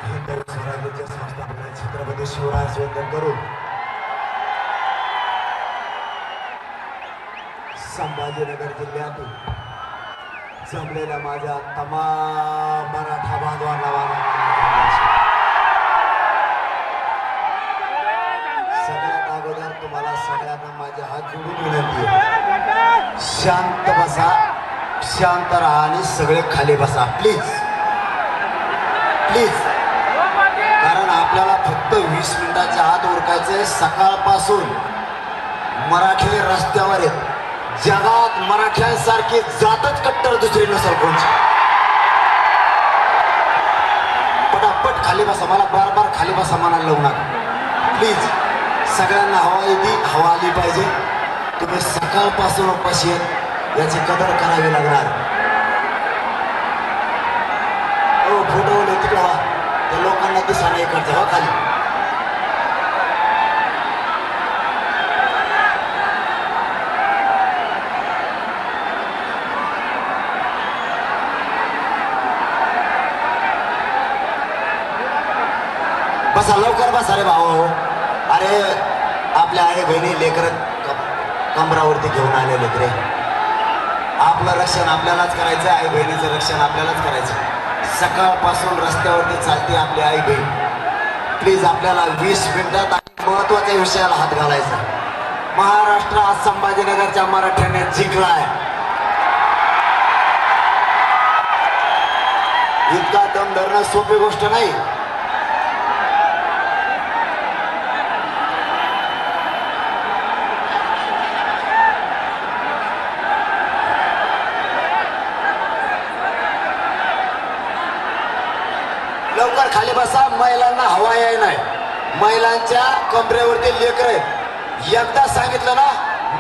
हिंदवी स्वराज्याच्या संस्थापना छत्रपती शिवराज वंदन करून संभाजीनगर जिल्ह्यातून जमलेल्या माझ्या तमाम मराठा बांधवांना सगळ्यात अगोदर तुम्हाला सगळ्यांना माझ्या हात जोडून विनंती आहे, शांत बसा, शांत राहा आणि सगळे खाली बसा प्लीज प्लीज. कारण आपल्याला फक्त 20 मिनिटाच्या आत उरकायचंय. सकाळपासून मराठी रस्त्यावर आहेत. जगात मराठ्यांसारखी जातच कट्टर दुसरी नसल कोणची. पटापट खाली बसा, मला बार बार खाली बसा म्हणायला लावू नका प्लीज. सगळ्यांना हवा येते, हवा आली पाहिजे. तुम्ही सकाळपासून उपाशी आहेत, याची कदर करावी लागणार. हो फोटो तिकडे व्हा, त्या लोकांना दिसायला इकडचं व्हा खाली. बसा लवकर बसा रे भाऊ. अरे आपल्या आई बहिणी लेकर कमरावरती घेऊन आलेले रे. आपलं रक्षण आपल्यालाच करायचं, आई बहिणीचं रक्षण आपल्यालाच करायचं. सकाळपासून रस्त्यावरती चालते आपली आई बहीण. प्लीज आपल्याला 20 मिनिटात महत्वाच्या विषयाला हात घालायचा. महाराष्ट्र आज संभाजीनगरच्या मराठ्याने जिंकलाय. इतका दम धरणं सोपी गोष्ट नाही. लवकर खाली बसा, महिलांना हवा याय नाही. महिलांच्या कमरेवरती लेकर आहेत. एकदा सांगितलं ना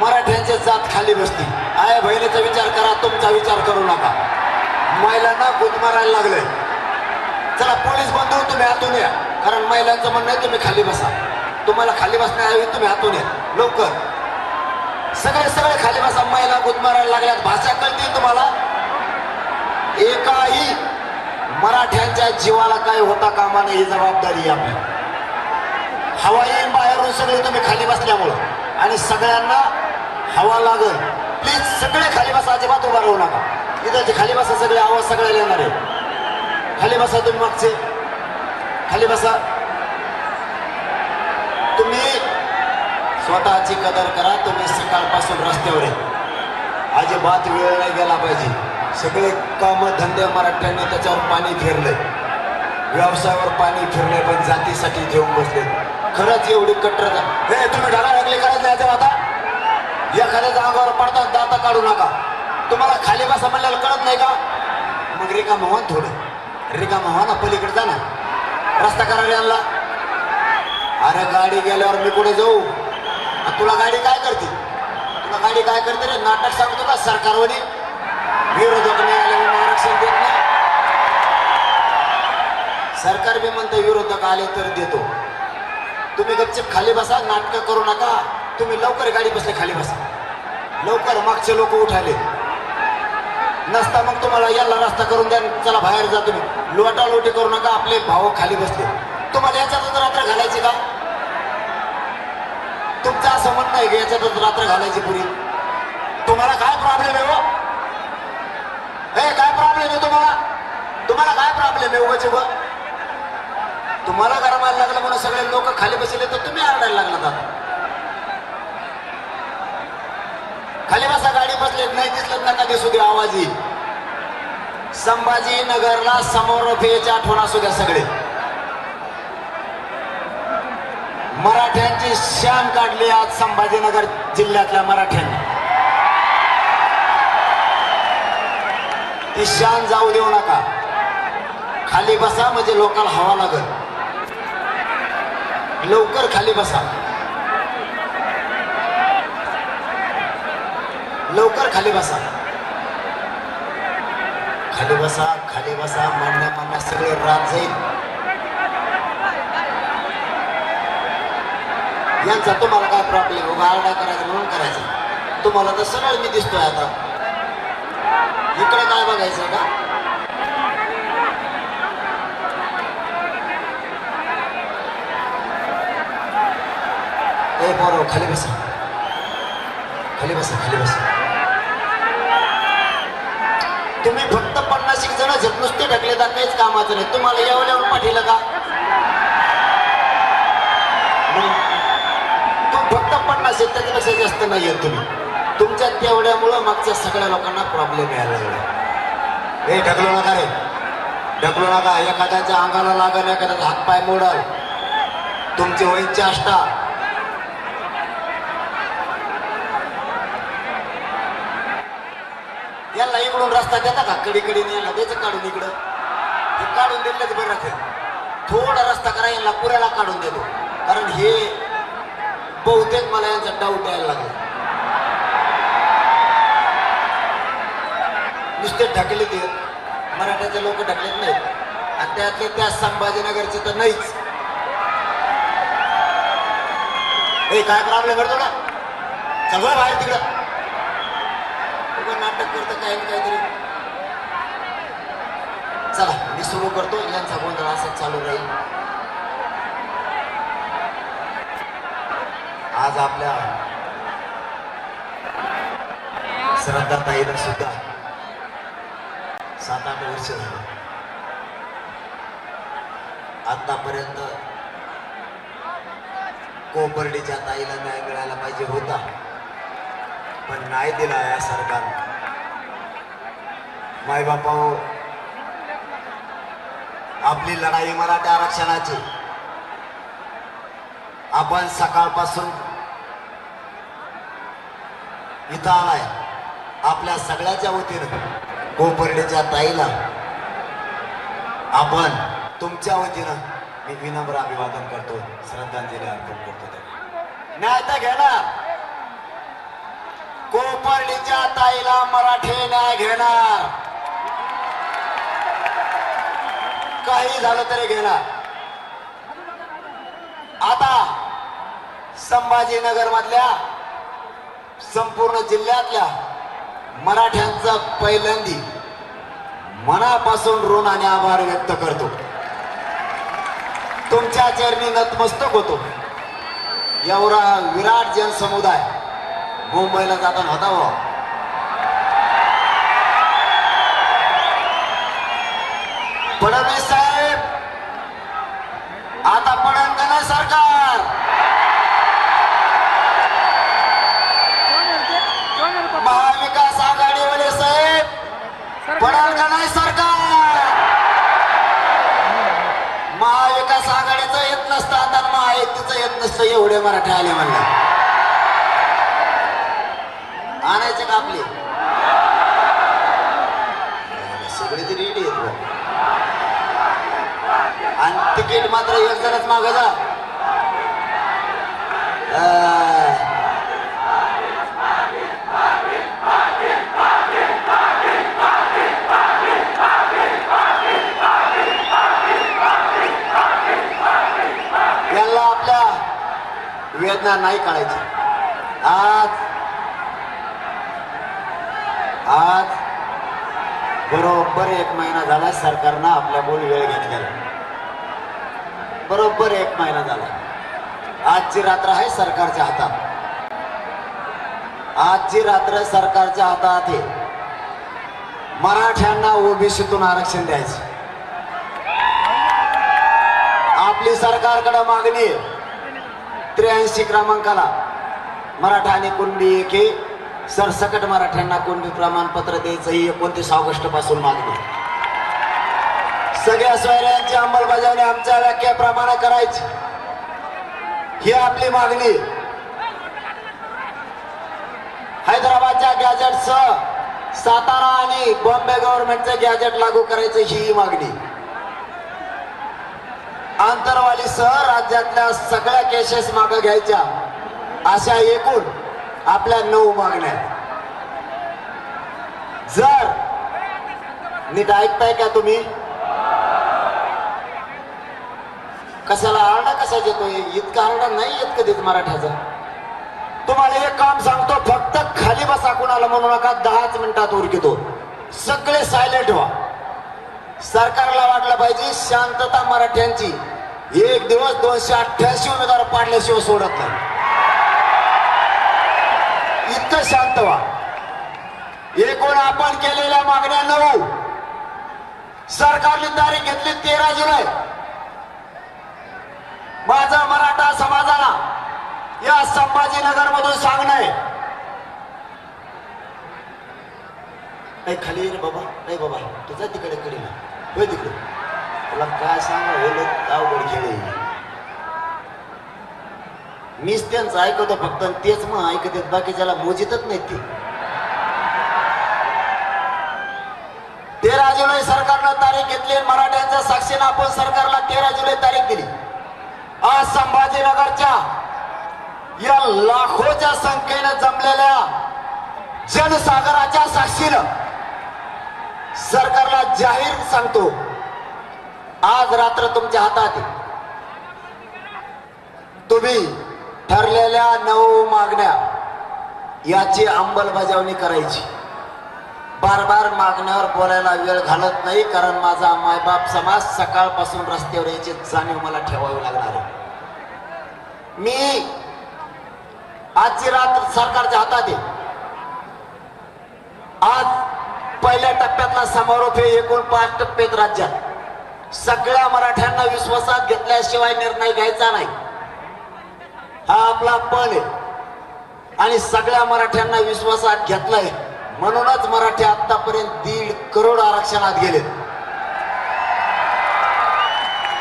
मराठ्यांची जात खाली बसती. आय बहिणीचा विचार करा, तुमचा विचार करू नका. महिलांना गुदमारायला लागले. चला पोलीस बंधू तुम्ही हातून या, कारण महिलांचं म्हणणं आहे तुम्ही खाली बसा. तुम्हाला खाली बसण्याऐवजी तुम्ही हातून या लवकर. सगळे सगळे खाली बसा. महिला गुदमारायला लागल्यात. भाषा कळते तुम्हाला. एकाही मराठ्यांच्या जीवाला काय होता कामा नये, ही जबाबदारी आपली. हवा येईल बाहेरून सगळे तुम्ही खाली बसल्यामुळं, आणि सगळ्यांना हवा लागल. प्लीज सगळे खाली बसा, अजिबात उभा राहू नका. इथं खाली बसा, सगळे आवाज सगळ्याला येणार आहे. खाली बसा तुम्ही, मागचे खाली बसा. तुम्ही स्वतःची कदर करा. तुम्ही सकाळपासून रस्त्यावर आहे, अजिबात वेळ नाही गेला पाहिजे. सगळे काम धंदे मराठ्यांनी त्याच्यावर पाणी फिरलंय, व्यवसायावर पाणी फिरलंय, पण जातीसाठी जेवून बसले. खरंच एवढी कट्टर हे तुम्ही ढाळाढकली करायचं नाही. आता एखाद्याच्या अंगावर पडतात, दाता काढू नका. तुम्हाला खाली बसा म्हणल्याला कळत नाही का? मग रिकाम व्हा, थोडं रिकाम व्हा ना, पलीकडे जा ना, रस्ता करायला आणला. अरे गाडी गेल्यावर मी कुठे जाऊ? तुला गाडी काय करते? तुला गाडी काय करते रे? नाटक सांगतो का सरकारवरी? विरोधक नाही आले म्हणून आरक्षण देत नाही. सरकार बी म्हणतं विरोधक आले तर देतो. तुम्ही गपचूप खाली बसा, नाटक करू नका. तुम्ही लवकर गाडी बसले खाली बसा लवकर. मागचे लोक उठाले नसता मग तुम्हाला याला रस्ता करून द्या, चला बाहेर जा. तुम्ही लोटालोटी करू नका. आपले भाऊ खाली बसले. तुम्हाला याच्यातच रात्र घालायची का? तुमचं असं म्हणणं आहे की याच्यातच रात्र घालायची पुरी? तुम्हाला काय प्रॉब्लेम आहे? हे काय प्रॉब्लेम आहे तुम्हाला? तुम्हाला काय प्रॉब्लेम आहे? उगाच उगा तुम्हाला गरमायला लागलं म्हणून सगळे लोक खाली बसले तर तुम्ही आरडायला लागला. खाली बसा. गाडी बसले नाही दिसलं नका दिसू द्या, आवाज येईल. संभाजीनगरला समोरफेची आठवण असू द्या. सगळे मराठ्यांची शान काढली आज संभाजीनगर जिल्ह्यातल्या मराठ्यांनी. ती शान जाऊ देऊ नका. खाली बसा म्हणजे लोकांना हवा लागल. लवकर खाली बसा, लवकर खाली बसा. खाली बसा, खाली बसा. म्हणण्या सगळे रात जाईल. यांचा तुम्हाला काय प्रॉब्लेम? उगा आरडा करायचा म्हणून करायचा. तुम्हाला तर सरळ मी दिसतोय. आता इकडे काय बघायचं का? पोरं खाली बसा, खाली बसा, खाली बसा. तुम्ही फक्त 50 जण नुसते ढकले जात काहीच कामाचं नाही. तुम्हाला एवढ्यावर पाठीलं का? फक्त 50 आहेत, त्याच्यापेक्षा जास्त नाही आहेत तुम्ही. तुमच्या तेवढ्यामुळं मागच्या सगळ्या लोकांना प्रॉब्लेम यायला लागला. हे ढकलू नका रे, ढकलू नका. एखाद्याच्या अंगाला लागल, एखाद्याचा हातपाय मोडल, तुमची होईल चेष्टा. याला इकडून रस्ता देता का? कडी यायला द्यायचं काढून इकडं. हे काढून दिलं बरं राहते. थोडा रस्ता करा, यांना पुऱ्याला काढून देतो. कारण हे बहुतेक मला यांचा डाऊट यायला लागला. नुसते ढकले देत, मराठ्याचे लोक ढकलेत नाहीत आणि त्यातले त्या संभाजीनगरचे तर नाहीच. हे काय प्रॉब्लेम करतो का? सगळं बाहेर तिकडं नाटक करतं काही ना काहीतरी. चला मी सुरू करतो. यांचा गोंधळ असंच चालू राहील. आज आपल्या श्रद्धाताईला सुद्धा 7-8 वर्ष झाली. आतापर्यंत कोपर्डीच्या ताईला न्याय मिळायला पाहिजे होता, पण नाही दिला या सरकारने. मायबापाओ, आपली लढाई मराठा आरक्षणाची. आपण सकाळपासून इथं आलाय आपल्या सगळ्याच्या वतीनं. कोपर्डीच्या ताईला आपण तुमच्या वतीनं मी विनम्र अभिवादन करतो, श्रद्धांजली अर्पण करतो. न्याय तर घेणार, कोपर्डीच्या ताईला मराठे न्याय घेणार. काही झालं तरी घेणार. आता संभाजीनगर मधल्या संपूर्ण जिल्ह्यातल्या मराठ्यांचा पहिल्यांदी मनापासून ऋण आणि आभार व्यक्त करतो. तुमच्या चरणी नतमस्तक होतो. एवढा विराट जनसमुदाय मुंबईला जाताना होता हो. फडणवीस साहेब, आता पडन का नाही सरकार? महाविकास आघाडीवाले साहेब, पडन का नाही सरकार? महाविकास आघाडीचं येत नसतं, आता महायुतीचं येत नसतं. एवढे मराठे आले म्हणलं. आणायचे का आपले? सगळे तरी रेडी आहेत. आणि तिकीट मात्र एक जणच माग जा. यांना आपल्या वेदना नाही कळायची. आज बरोबर 1 महिना झाला सरकारनं आपल्या बोल वेळ घेतलेला. बरोबर 1 महिना झाला. आजची रात्र आहे सरकारच्या हातात. आजची रात्र सरकारच्या हातात आहे. मराठ्यांना ओबीसीतून आरक्षण द्यायचं. आपली सरकारकडे मागणी 83 क्रमांकाला मराठा आणि कुणबी एके सरसकट मराठ्यांना कुणबी प्रमाणपत्र द्यायचं. ही 29 ऑगस्ट पासून मागणी. सगळ्या सोयऱ्यांची अंमलबजावणी आमच्या व्याख्येप्रमाणे करायची, ही आपली मागणी. हैदराबादच्या गॅजेटसह सातारा आणि बॉम्बे गव्हर्नमेंटचं गॅजेट लागू करायचं, ही मागणी. आंतरवालीसह राज्यातल्या सगळ्या केसेस मागे घ्यायच्या, अशा एकूण आपल्या 9 मागण्या. जर नीट ऐकताय का तुम्ही? कशाला आरडा कशाचा येतोय? इतका आरडा नाही येत कधीच मराठ्याचा. तुम्हाला एक काम सांगतो, फक्त खाली बसा, कुणाला म्हणू नका. 10 मिनिटात उरकितो. सगळे सायलेंट व्हा. सरकारला वाटलं पाहिजे शांतता मराठ्यांची. एक दिवस 288 उमेदवार पाडल्याशिवाय सोडत नाही. फक्त शांत व्हा. एकूण आपण केलेल्या मागण्या 9. सरकारने तारीख घेतली 13 जुलै. माझा मराठा समाजाला या संभाजीनगर मधून सांगणं आहे. खाली रे बाबा, नाही बाबा तुझा तिकडे कडे ना होय तिकडे. तुला काय सांगा अवघड खेळ. मीच त्यांचं ऐकवतो फक्त, तेच मग ऐकत येत, बाकीच्याला मोजितच नाहीत ते. 13 जुलै सरकारनं तारीख घेतली. मराठ्यांच्या साक्षीनं आपण सरकारला 13 जुलै तारीख दिली. आज संभाजीनगरच्या या लाखोच्या संख्येनं जमलेल्या जनसागराच्या साक्षीनं सरकारला जाहीर सांगतो, आज रात्र तुमच्या हातात आहे. तुम्ही ठरलेल्या 9 मागण्या याची अंमलबजावणी करायची. बार बार मागण्यावर बोलायला वेळ घालत नाही, कारण माझा मायबाप समाज सकाळपासून रस्त्यावर याची जाणीव मला ठेवावी लागणार आहे. मी आजची रात्र सरकारच्या हातात आहे. आज पहिल्या टप्प्यातला समारोप आहे. एकूण 5 टप्प्यात राज्यात सगळ्या मराठ्यांना विश्वासात घेतल्याशिवाय निर्णय घ्यायचा नाही, हा आपला पण आहे. आणि सगळ्या मराठ्यांना विश्वासात घेतलाय म्हणूनच मराठी आतापर्यंत 1.5 करोड आरक्षणात गेले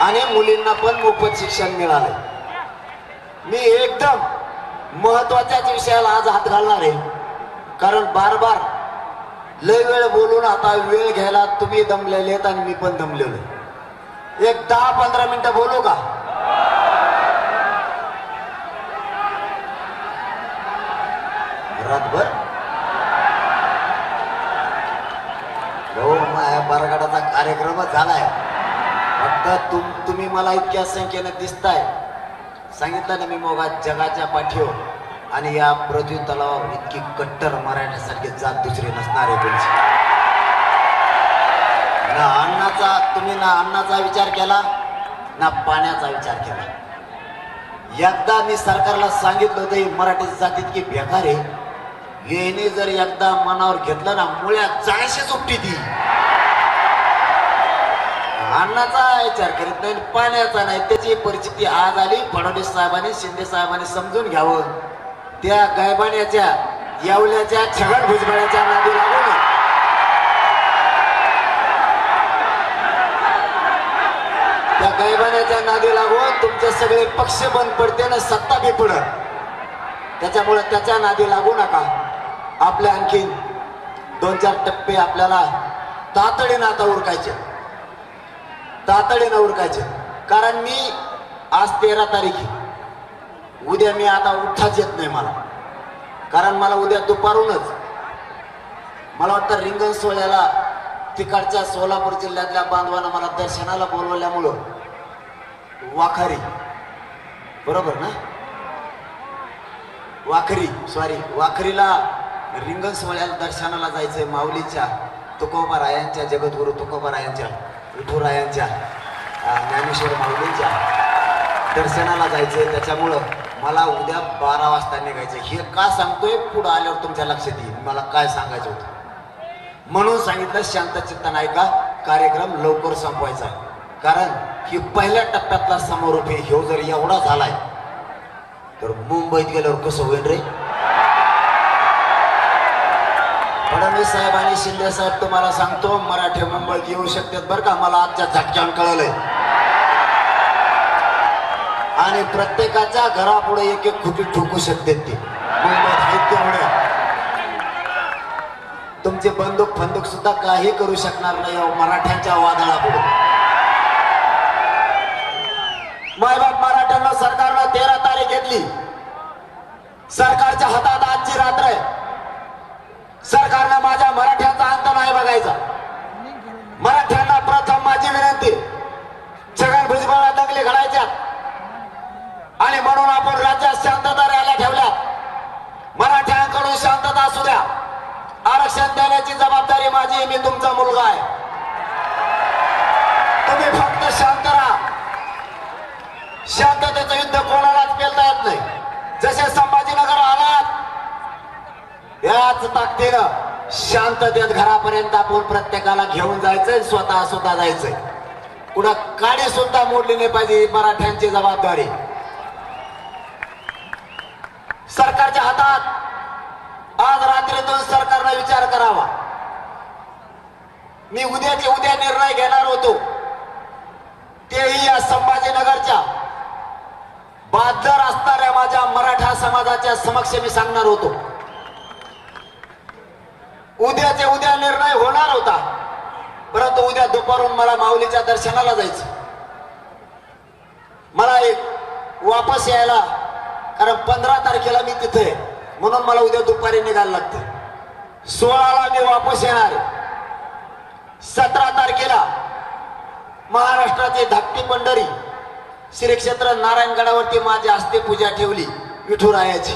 आणि मुलींना पण मोफत शिक्षण मिळाले. मी एकदम महत्वाच्याच विषयाला आज हात घालणार आहे, कारण बार बार लय वेळ बोलून आता वेळ घ्यायला तुम्ही दमलेले आहेत आणि मी पण दमलेलो. एक 10-15 मिनिटं बोलू का? रातभर हो, माझ्या बरगडाचा कार्यक्रमच झालाय. फक्त तुम्ही मला इतक्या संख्येनं दिसताय. सांगितलं ना मी मोगा जगाच्या पाठीवर आणि या पृथ्वी तलावावर इतकी कट्टर मराठ्यासारखी जात दुसरी नसणार आहे तुमची. ना अन्नाचा, तुम्ही ना अन्नाचा विचार केला ना पाण्याचा विचार केला. एकदा मी सरकारला सांगितलं होतं मराठी जात इतकी बेकार आहे, येणे जर एकदा मनावर घेतलं ना मुळ्यात जायशी सुट्टी ती. अन्नाचा विचार करीत नाही, पाण्याचा नाही. त्याची परिस्थिती आज आली. फडणवीस साहेबांनी, शिंदे साहेबांनी समजून घ्यावं. त्या गायबाण्याच्या येवल्याच्या छगन भुजबळाच्या नादी लागून त्या गायबाण्याच्या नादी लागून तुमचे सगळे पक्ष बंद पडते ना सत्ता बी पडत. त्याच्यामुळे त्याच्या नादी लागू नका. आपल्या आणखीन 2-4 टप्पे आपल्याला तातडीनं आता उरकायचे, तातडीनं उरकायचे. कारण मी आज 13 तारीख आहे. उद्या मी आता उठाच येत नाही मला, कारण मला उद्या दुपारूनच मला वाटतं रिंगण सोहळ्याला तिकडच्या सोलापूर जिल्ह्यातल्या बांधवांना मला दर्शनाला बोलवल्यामुळं वाखारी, बरोबर ना, वाखरीला रिंगण सोहळ्याला दर्शनाला जायचंय. माऊलीच्या, तुकोबारायांच्या, जगद्गुरु तुकोबारायांच्या, विठुरायांच्या, ज्ञानेश्वर माऊलींच्या दर्शनाला जायचंय. त्याच्यामुळं मला उद्या 12 वाजता निघायचं. हे का सांगतोय पुढं आल्यावर तुमच्या लक्षात येईल मला काय सांगायचं होतं. म्हणून सांगितलं शांत चित्तानं ऐका, कार्यक्रम लवकर संपवायचा आहे. कारण ही पहिल्या टप्प्यातला समारोप आहे. ह्यो जर एवढा झालाय तर मुंबईत गेल्यावर कसं होईल रे. फडणवीस साहेब आणि शिंदे साहेब तुम्हाला सांगतो मराठी मुंबईत येऊ शकतात बरं का. मला आजच्या झटक्यानं कळलंय. आणि प्रत्येकाच्या घरापुढे एक एक खुटी ठोकू शकतात ते मुंबईत तेवढ्या. तुमचे बंदूक फंदूक सुद्धा काही करू शकणार नाही मराठ्यांच्या वादळापुढे. मायबाप मराठ्यांना सरकारनं 13 तारीख घेतली. सरकारच्या हातात आजची रात्र आहे. सरकारनं माझ्या मराठ्यांचा अंत नाही बघायचा. मराठ्यांना प्रथम माझी विनंती, छगन भुजबळला दंगली घडायच्या आणि म्हणून आपण राज्यात शांतता रॅल्या ठेवल्या. मराठ्यांकडून शांतता असू द्या. आरक्षण देण्याची जबाबदारी माझी. मी तुमचा मुलगा आहे. तुम्ही फक्त शांत राहा. शांततेचं युद्ध कोणालाच पेलता येत नाही. जसे संभाजीनगर आलात याच ताकदीनं शांततेत घरापर्यंत आपण प्रत्येकाला घेऊन जायचंय, स्वतः सुद्धा जायचंय. कुणा काडी सुद्धा मोडली नाही पाहिजे. मराठ्यांची जबाबदारी सरकारच्या हातात. आज रात्रीतून सरकारने विचार करावा. मी उद्याचे उद्या निर्णय घेणार होतो, तेही या संभाजीनगरच्या बहादर असणाऱ्या माझ्या मराठा समाजाच्या समक्ष मी सांगणार होतो. उद्याचे उद्या निर्णय होणार होता, परंतु उद्या दुपारून मला माऊलीच्या दर्शनाला जायचं. मला एक वापस यायला, कारण 15 तारखेला मी तिथे, म्हणून मला उद्या दुपारी निघायला लागतं. 16ला मी वापस येणार. 17 तारखेला महाराष्ट्राची धाकटी पंढरी श्री क्षेत्र नारायणगडावरती माझी हस्ते पूजा ठेवली विठुरायाची.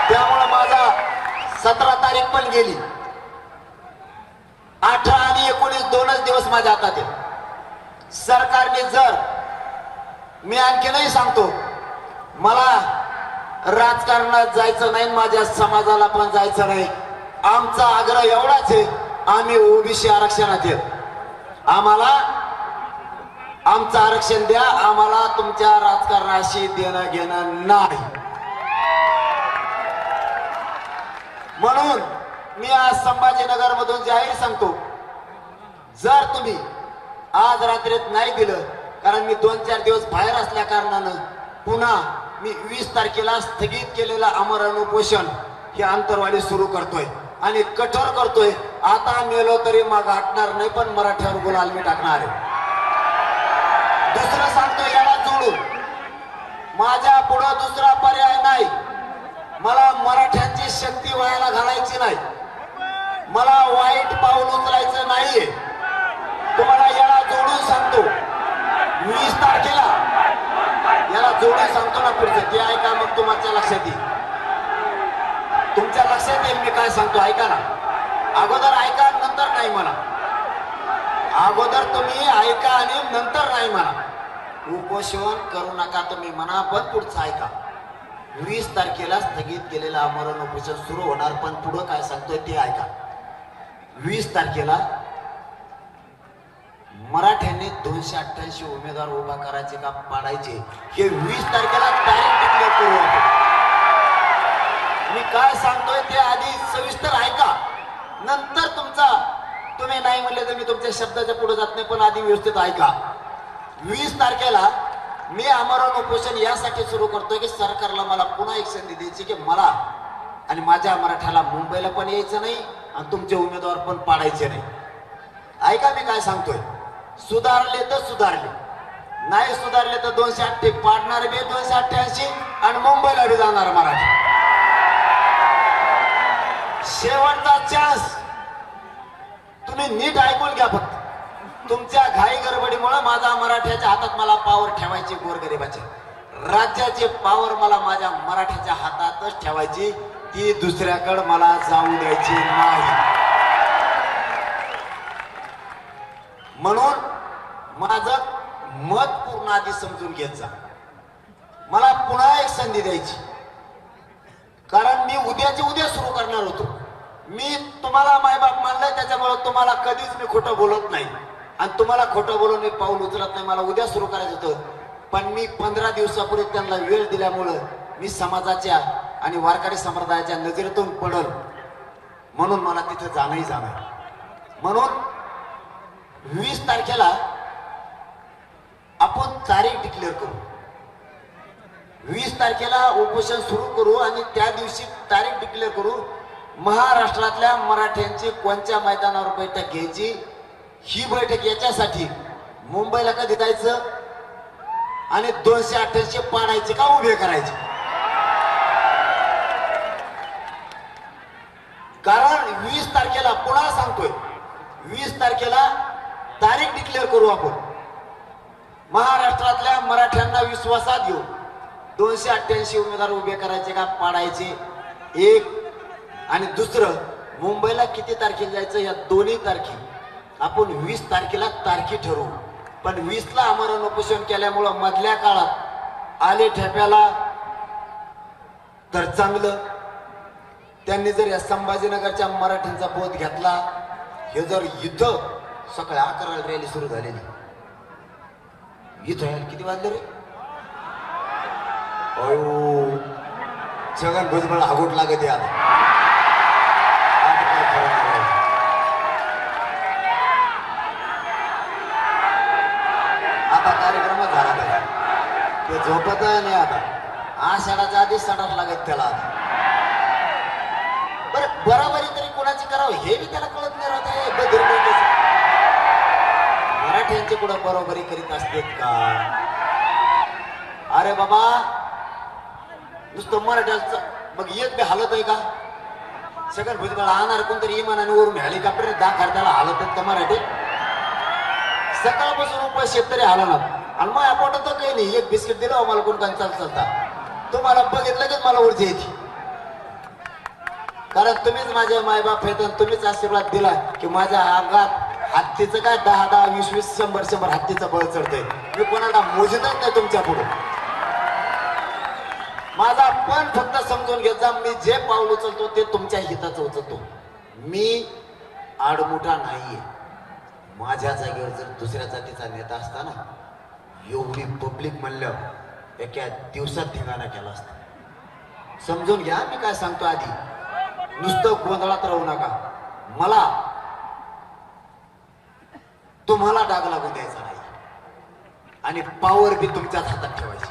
त्यामुळे माझा 17 तारीख पण गेली. 18 आणि 19 दोनच दिवस माझ्या हातात आहेत. सरकारने जर, मी आणखीनही सांगतो, मला राजकारणात जायचं नाही, माझ्या समाजाला पण जायचं नाही. आमचा आग्रह एवढाच आहे, आम्ही ओबीसी आरक्षणात येत. आम्हाला आमचं आरक्षण द्या. आम्हाला तुमच्या राजकारणाशी देणं घेणं नाही. म्हणून मी आज संभाजीनगर मधून जाहीर सांगतो, जर तुम्ही आज रात्रीत नाही दिलं, कारण मी 2-4 दिवस बाहेर असल्या कारणानं पुन्हा मी 20 तारखेला स्थगित केलेलं अमरण उपोषण हे अंतरवाली सुरू करतोय आणि कठोर करतोय. आता मेलो तरी मग हटणार नाही, पण मराठ्यावर गुलाल मी टाकणार आहे. दुसरं सांगतो, याला जोडून माझ्या पुढं दुसरा पर्याय नाही. मला मराठ्यांची शक्ती व्हायला घालायची नाही. मला वाईट पाऊल उचलायचं नाहीये. तुम्हाला याला जोडून सांगतो, 20 तारखेला याला जोडून सांगतो ना, पुढचं ते ऐका, मग तुमच्या लक्षात येईल. तुमच्या लक्षात येईल मी काय सांगतो, ऐका ना. अगोदर ऐका, नंतर नाही म्हणा. अगोदर तुम्ही ऐका आणि नंतर नाही म्हणा. उपोषण करू नका तुम्ही म्हणा, पण पुढचं ऐका. 20 तारखेला स्थगित केलेलं अमरण उपोषण सुरू होणार, पण पुढं काय सांगतोय ते ऐका. 20 तारखेला मराठ्यांनी 288 उमेदवार उभा करायचे का पाडायचे, हे 20 तारखेला तारीख डिक्लेअर करू आपण. मी काय सांगतोय ते आधी सविस्तर ऐका, नंतर तुम्ही नाही म्हणले तर मी तुमच्या शब्दाच्या पुढे जात नाही, पण आधी व्यवस्थित ऐका. 20 तारखेला मी आमरण उपोषण यासाठी सुरू करतोय की सरकारला मला पुन्हा एक संधी द्यायची की मला आणि माझ्या मराठ्याला मुंबईला पण यायचं नाही आणि तुमचे उमेदवार पण पाडायचे नाही. ऐका मी काय सांगतोय. सुधारले तर सुधारले, नाही सुधारले तर 288 पाडणार बी 288 आणि मुंबईला बी जाणार मराठी. शेवटचा चान्स. तुम्ही नीट ऐकून घ्या. फक्त तुमच्या घाई गडबडीमुळे माझा मराठ्याच्या हातात मला पावर ठेवायची, गोरगरिबाची राज्याची पावर मला माझ्या मराठ्याच्या हातातच ठेवायची, ती दुसऱ्याकडे मला जाऊ द्यायची नाही. म्हणून माझं मत पूर्ण आधी समजून घेत जा. मला पुन्हा एक संधी द्यायची, कारण मी उद्याची उद्या सुरू करणार होतो. मी तुम्हाला मायबाप मानलंय, त्याच्यामुळे तुम्हाला कधीच मी खोटं बोलत नाही आणि तुम्हाला खोटं बोलून मी पाऊल उचलत नाही. मला उद्या सुरू करायचं होतं, पण मी 15 दिवसापूर्वी त्यांना वेळ दिल्यामुळं मी समाजाच्या आणि वारकरी संप्रदायाच्या नजरेतून पडल, म्हणून मला तिथे जाणंही जाणार. म्हणून 20 तारखेला आपण तारीख डिक्लेअर करू. 20 तारखेला उपोषण सुरू करू आणि त्या दिवशी तारीख डिक्लेअर करू. महाराष्ट्रातल्या मराठ्यांची कोणत्या मैदानावर बैठक घ्यायची, ही बैठक याच्यासाठी मुंबईला कधी जायचं आणि 288 पाडायचे का उभे करायचे. कारण 20 तारखेला पुन्हा सांगतोय, 20 तारखेला तारीख डिक्लेअर करू आपण. महाराष्ट्रातल्या मराठ्यांना विश्वासात घेऊ. 288 उमेदवार उभे करायचे का पाडायचे, एक. आणि दुसरं, मुंबईला किती तारखेला जायचं, या दोन्ही तारखे आपण 20 तारखेला तारखी ठरवू. पण 20ला आमरण उपोषण केल्यामुळं मधल्या काळात आले ठेप्याला तर चांगलं, त्यांनी जर या संभाजीनगरच्या मराठ्यांचा बोध घेतला, हे जर युद्ध सकाळी 11 रॅली सुरू झालेली, इथं यायला किती वाजले रे? अयो जगन भुजबळ आगोट लागत यार. आता कार्यक्रमच झाला ते झोपत नाही. आता आषाढाच्या आधीच सडाच लागत त्याला. आता बरं बराबरी तरी कोणाची करावं हे बी त्याला कळत नाही राहते. मराठ्यांचे कुठं बरोबरी करीत असतेत का? अरे बाबा नुसतं मराठ्याचं मग एक बी हालत आहे का? सगळं भुजबळ आणणार कोणतरी इमानाने वरून हेलिकॉप्टर दाखल हालत आहेत का मराठी? सकाळपासून उपास शेतकरी हालणार आणि मग पोटात तर काही नाही. एक बिस्किट दिलं मला कोण काय चालता तुम्हाला बघितलं की मला ऊर्जा येते. कारण तुम्हीच माझे मायबाप आहेत आणि तुम्हीच आशीर्वाद दिला की माझ्या अंगात हत्तीचं काय 10-10, 20-20, 100-100 हत्तीचं बळ चढतंय. मी कोणाला मोजतच नाही तुमच्या पुढे. माझा पण फक्त समजून घेत जा, मी जे पाऊल उचलतो ते तुमच्या हिताचं उचलतो. मी आडमुठा नाहीये. माझ्या जागेवर जर दुसऱ्या जातीचा नेता असता ना, एवढी पब्लिक म्हणलं एका दिवसात ठिकाणा केला असता. समजून घ्या मी काय सांगतो. आधी नुसतं गोंधळात राहू नका. मला तुम्हाला डाग लागू द्यायचा नाही आणि पावर बी तुमच्याच हातात ठेवायची.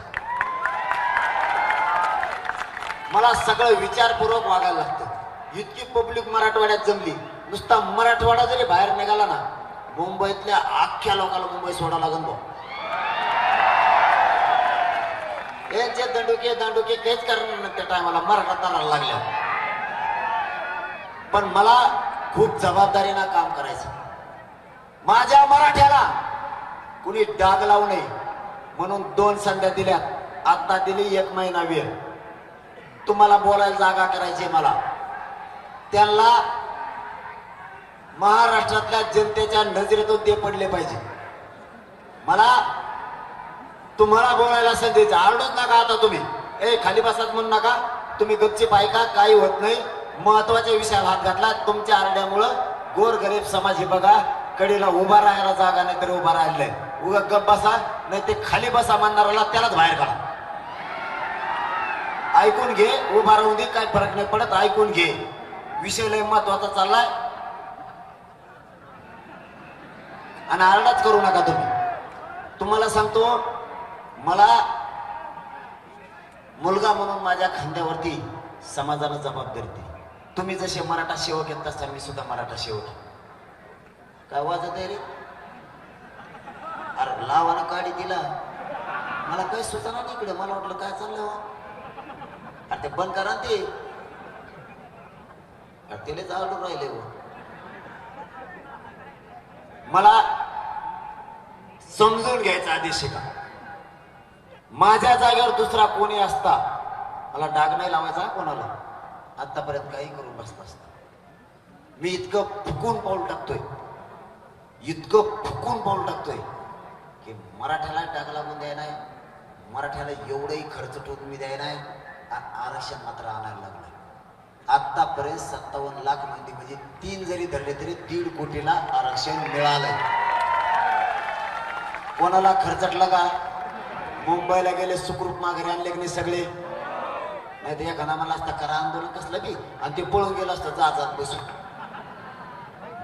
मला सगळं विचारपूर्वक वागायला लागतं. इतकी पब्लिक मराठवाड्यात जमली. नुसता मराठवाडा जरी बाहेर निघाला ना, मुंबईतल्या अख्ख्या लोकांना मुंबई सोडावं लागेल. भाऊ यांचे दांडुके काहीच करणार नाही त्या टायमाला मराठा ताराला लागल्या. पण मला खूप जबाबदारीनं काम करायचं. माझ्या मराठ्याला कुणी डाग लावू नये म्हणून 2 संध्या दिल्यात. आता दिली 1 महिना वेळ. तुम्हाला बोलायला जागा करायची मला. त्यांना महाराष्ट्रातल्या जनतेच्या नजरेतून ते पडले पाहिजे. मला तुम्हाला बोलायला संधी आरडूच नका. आता तुम्ही खाली बसाच म्हणू नका. तुम्ही गपचीप ऐका. काही होत नाही. महत्वाच्या विषयाला हात घातला. तुमच्या आरड्यामुळं गोरगरीब समाज हे बघा कडेला उभा राहायला जागा नाही तर उभा राहिलाय. उगा गप बसा नाही ते खाली बसा म्हणणाराला त्यालाच बाहेर काढा. ऐकून घे. उभा राहून दे काय फरक नाही पडत. ऐकून घे. विषय लय महत्वाचा चाललाय आणि आरडाच करू नका तुम्ही. तुम्हाला सांगतो मला मुलगा म्हणून माझ्या खांद्यावरती समाजानं जबाबदारी दिली. तुम्ही जसे मराठा सेवक येत असता मी सुद्धा मराठा सेवक. काय वाजत आहे रे? अरे लावाना काढी दिला. मला काही सुचना नाही इकडे. मला वाटलं काय चाललंय. अरे ते बंद करा ते. तेले चालू राहिले. मला समजून घ्यायचा आधी शिका. माझ्या जागेवर दुसरा कोणी असता मला डाग नाही लावायचा कोणाला. आतापर्यंत काही करून बसत असता. मी इतकं फुकून पाऊल टाकतोय की मराठ्याला डाग लागून द्याय नाही. मराठ्याला एवढंही खर्च ठेवून मी द्याय नाही. आरक्षण मात्र आणायला लागलं. आतापर्यंत 57 लाख मंदी म्हणजे 3 जरी धरले तरी 1.5 कोटीला आरक्षण मिळालंय. कोणाला खर्चटलं का? मुंबईला गेले सुखरूप माघारी आणले की सगळे. नाही तर एखादा मला असता करा आंदोलन कसलं बी आणि ते पळून गेलं असतं जात बसून.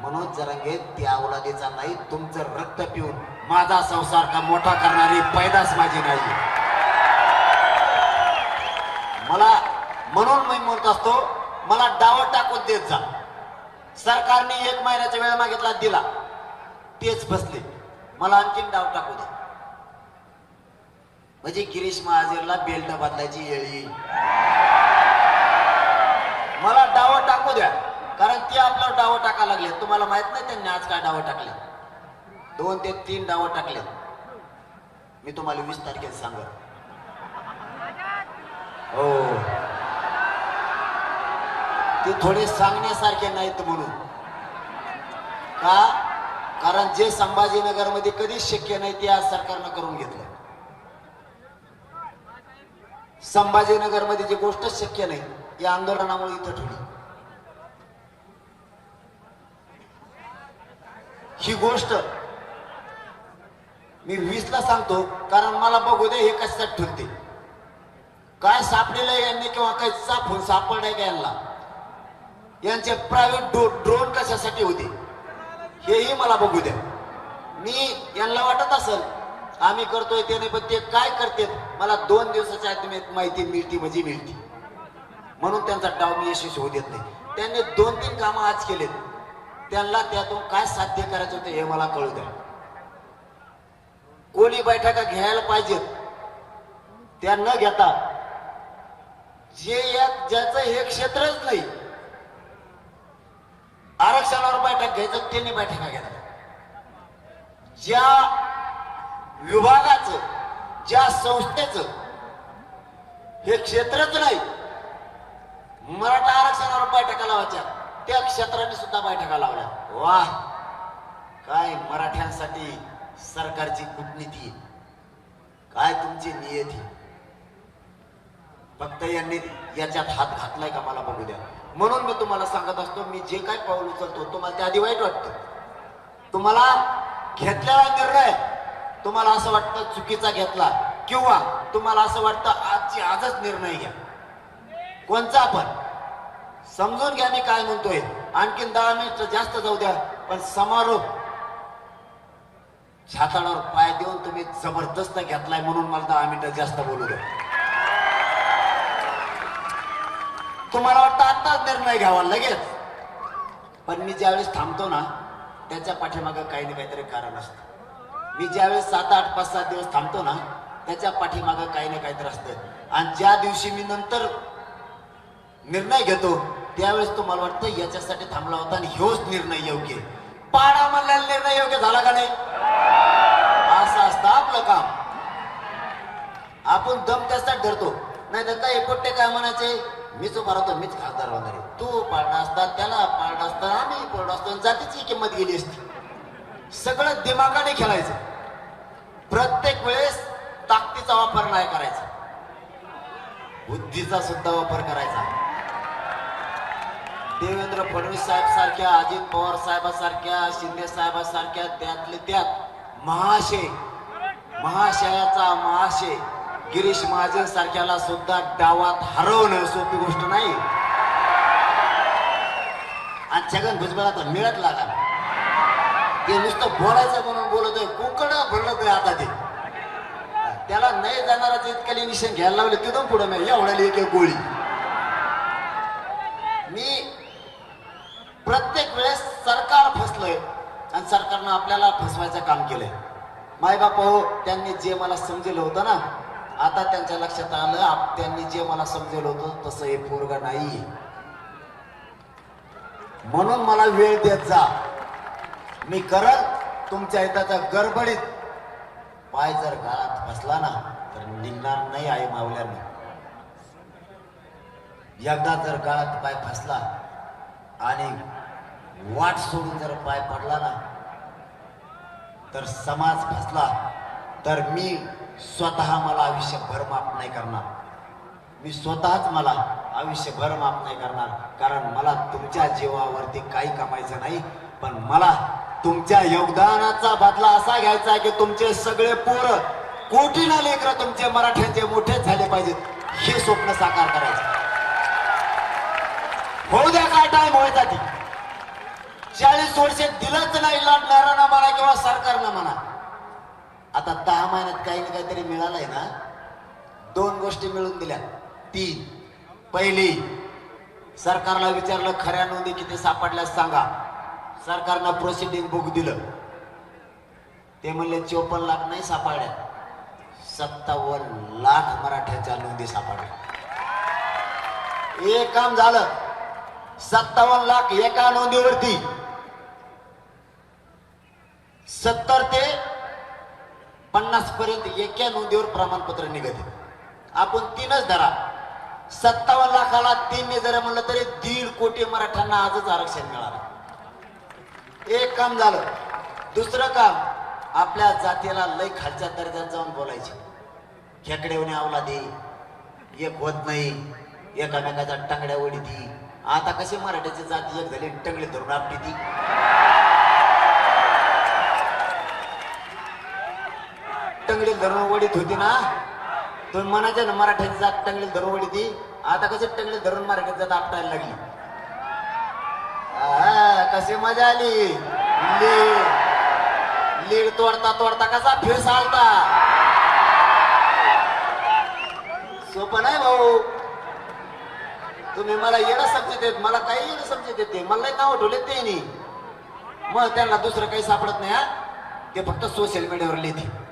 मनोज जरांगे त्या औलादीचा नाही. तुमचं रक्त पिऊन माझा संसार का मोठा करणारी पैदास माझी नाही. मला म्हणून मी म्हणत असतो मला डाव टाकून देत जा. सरकारने 1 महिन्याचा वेळ मागितला दिला तेच बसले. मला आणखीन डाव टाकू द्या म्हणजे गिरीश महाजनला बेल्ट बदलायची वेळ येईल. मला डाव टाकू द्या कारण ते आपल्याला डाव टाकायला लागले. तुम्हाला माहित नाही त्यांनी आज काय डाव टाकले. 2 ते 3 डाव टाकले. मी तुम्हाला 20 तारखेला सांगत. हो ते थोडे सांगण्यासारखे नाहीत म्हणून का? कारण जे संभाजीनगर मध्ये कधीच शक्य नाही ते आज सरकारनं करून घेतलं. संभाजीनगर मध्ये जी गोष्ट शक्य नाही या आंदोलनामुळे इथं ठेवली. ही गोष्ट मी 20ला सांगतो, कारण मला बघू दे हे कशात ठरते, काय सापडेलं यांनी किंवा काय सापडून सापडलंय का यांना, यांचे प्रायव्हेट ड्रोन कशासाठी होते हेही मला बघू द्या. मी यांना वाटत असेल आम्ही करतोय ते नाही, पण ते काय करते मला 2 दिवसाच्या आत माहिती मिळती म्हणजे मिळती, म्हणून त्यांचा डाव मी यशस्वी होऊ देत नाही. त्यांनी 2-3 कामं आज केलेत, त्यांना त्यातून काय साध्य करायचं होतं हे मला कळू द्या. कोणी बैठका घ्यायला पाहिजेत त्या न घेता ज्याचं हे क्षेत्रच नाही आरक्षणावर बैठक घ्यायचं त्यांनी बैठका घेतात. ज्या विभागाचं ज्या संस्थेचं हे क्षेत्रच नाही, मराठा आरक्षणावर बैठका लावायच्या त्या क्षेत्राने सुद्धा बैठका लावल्या. वाह, काय मराठ्यांसाठी सरकारची कूटनीती, काय तुमची नियती. फक्त यांनी याच्यात हात घातलाय का मला बघू द्या. म्हणून मी तुम्हाला सांगत असतो, मी जे काय पाऊल उचलतो तुम्हाला त्या आधी वाईट वाटतं, तुम्हाला घेतलेला निर्णय तुम्हाला असं वाटतं चुकीचा घेतला, किंवा तुम्हाला असं वाटतं आजच निर्णय घ्या कोणचा पण, समजून घ्या मी काय म्हणतोय. आणखीन 10 मिनिट जास्त जाऊ द्या, पण समारोप छाताडावर पाय देऊन तुम्ही जबरदस्त घेतलाय म्हणून मला 10 मिनिटं जास्त बोलू द्या. तुम्हाला वाटतं आताच निर्णय घ्यावा लगेच, पण मी ज्यावेळेस थांबतो ना त्याच्या पाठीमागं काही ना काहीतरी कारण असतं. मी ज्यावेळेस 7-8, 5-7 दिवस थांबतो ना त्याच्या पाठीमागं काही ना काहीतरी असतं. आणि ज्या दिवशी मी नंतर निर्णय घेतो त्यावेळेस तुम्हाला वाटतं याच्यासाठी थांबला होता आणि ह्योच निर्णय योग्य. पाडा म्हणलेला निर्णय योग्य झाला का नाही, असं असतं आपलं काम. आपण दम त्यासाठी धरतो, नाही तर काही पोट्टे काय म्हणायचे, मीच उभा राहतो मीच खासदार होणार आहे, तू पाडला असता त्याला पाडला असता आम्ही पडलो असतो, जातीची किंमत गेली असती. सगळं दिमागाने खेळायचं, प्रत्येक वेळेस ताकदीचा वापर नाही करायचा, बुद्धीचा सुद्धा वापर करायचा. देवेंद्र फडणवीस साहेब सारख्या, अजित पवार साहेबांसारख्या, शिंदे साहेबांसारख्या, त्यातले त्यात महाशयाचा महाशय गिरीश महाजन सारख्याला सुद्धा डावात हरवणं सोपी गोष्ट नाही. आणि छगन भुजबळाचा मिळत लागा, ते नुसतं बोलायचं म्हणून बोलतोय, कुकडं भरलं आता ते, त्याला नाही जाणाराचं इतकं निशाण घ्यायला लावले तिथून पुढे नाही एवढ्याला एक गोळी. मी प्रत्येक वेळेस सरकार फसलंय आणि सरकारनं आपल्याला फसवायचं काम केलंय. मायबाप हो, त्यांनी जे मला समजेल होतं ना, आता त्यांच्या लक्षात आलं त्यांनी जे मला समजेल होतं तसं हे पोरगा नाही, म्हणून मला वेळ देत जा. मी करल तुमच्या हिताचा गडबडीत. पाय जर गाळात फसला ना तर निघणार नाही आई मावल्याने. एकदा जर गाळात पाय फसला आणि वाट सोडून जर पाय पडला ना तर समाज फसला तर मी स्वतः मला आयुष्यभर माफ नाही करणार. मी स्वतःच मला आयुष्यभर माफ नाही करणार, कारण मला तुमच्या जीवावरती काही कमायचं नाही, पण मला तुमच्या योगदानाचा बदला असा घ्यायचा आहे की तुमचे सगळे पोरं कोटीना लेकरं तुमचे मराठ्यांचे मोठे झाले पाहिजेत, हे स्वप्न साकार करायचं. होऊ द्या काय टाइम व्हायचा ती. 40 वर्ष दिलंच नाही लढणारा म्हणा किंवा सरकारनं म्हणा. आता 10 महिन्यात काही ना काहीतरी मिळालंय ना. 2 गोष्टी मिळून दिल्या, 3. पहिली, सरकारला विचारलं खऱ्या नोंदी किती सापडल्यास सांगा. सरकारनं प्रोसिडिंग बुक दिलं, ते म्हणले 54 लाख नाही सापडल्या, 57 लाख मराठ्यांच्या नोंदी सापडल्या. एक काम झालं, 57 लाख एका नोंदीवरती 70 ते 50 पर्यंत एका नोंदीवर प्रमाणपत्र निघते. आपण 3च धरा, 57 लाखाला 3 जर म्हणलं तरी 1.5 कोटी मराठ्यांना आजच आरक्षण मिळालं. एक काम झालं. दुसरं काम, आपल्या जातीला लय खालच्या दर्जात जाऊन बोलायचे, खेकडेवणे आवला दे, एक होत नाही, एकामेकाचा टंगड्या ओढी ती. आता कशी मराठ्याची जाती एक झाली, टंगडी धरून आपली ती. टंगडील धरून वडीत होती ना, तुम्ही म्हणायचे ना मराठ्याची जात टंगडील धरून वडी ती, आता कशी टंगडील धरून मराठ्याची जात आपटायला लागली. कशी मजा आली. लीड तोडता तोडता कसा फेस आलता. सोपं नाही भाऊ. तुम्ही मला येणं समजत येत, मला काही येणं समजत येते, मला नाव ठेवले ते नाही, मग त्यांना दुसरं काही सापडत नाही. ते फक्त सोशल मीडियावर लिहिते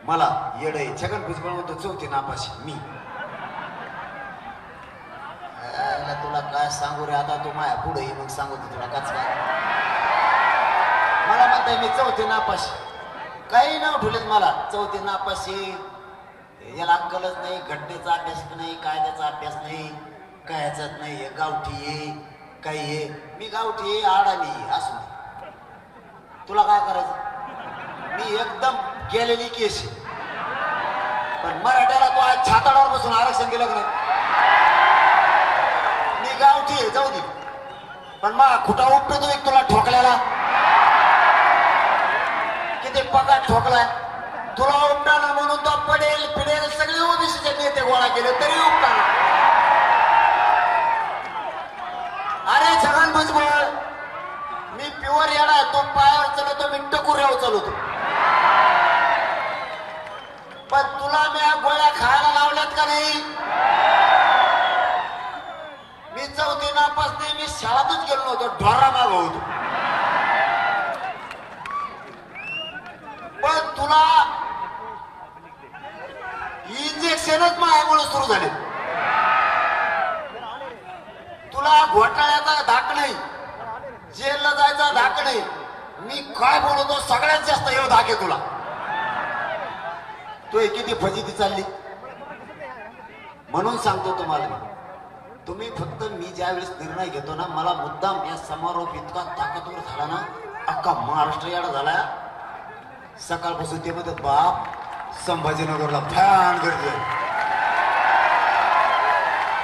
मला येड आहे. छगन भुजबळ म्हणतो चौथी नापाशी. मी तुला काय सांगू रे, आता तू माया पुढे मग सांगू तुला काच काय. मला म्हणताय मी चौथी नापाशी. काही नाव ठेवलेत मला, चौथी नापाशी. याला अक्कलच नाही, घटनेचा अभ्यास नाही, कायद्याचा अभ्यास नाही, काय ह्याच्यात नाही. गावठी आहे काही आहे. मी गावठी आहे, आडाणी असू तुला काय करायचं. मी एकदम गेलेली केस. पण मराठ्याला तो आज छाताडावर बसून आरक्षण दिलं का नाही. मी गावठी आहे जाऊ दे, पण मग खुटा उपटतो एक तुला ठोकल्याला. किती पगार ठोकलाय तुला उपटाना म्हणून तो पडेल पिडेल सगळे ओबीसीचे नेते गोळा केले तरी उपटाना. अरे छगन भुजबळ मी प्युअर येडा आहे. तो पायावर चालवतो, मी टकुऱ्यावर चालवतो. पण तुला मी गोळ्या खायला लावल्यात का नाही. मी चौथी नापास नाही, मी शाळातच गेलो नव्हतो, ढोरा माग होतो. पण तुला इंजेक्शनच माझ्यामुळे सुरू झाले. तुला घोटाळ्याचा धाक नाही, जेलला जायचा धाक नाही. मी काय बोलतो सगळ्यात जास्त हे धाक आहे तुला. तू किती फजिती चालली. म्हणून सांगतो तुम्हाला, तुम्ही फक्त मी ज्या वेळेस निर्णय घेतो ना, मला मुद्दाम या समारोप इतका ताकदवर झाला ना, अख्खा महाराष्ट्र याडा झाला. सकाळपासून ते म्हणतात बाप संभाजीनगरला फॅन गर्दी.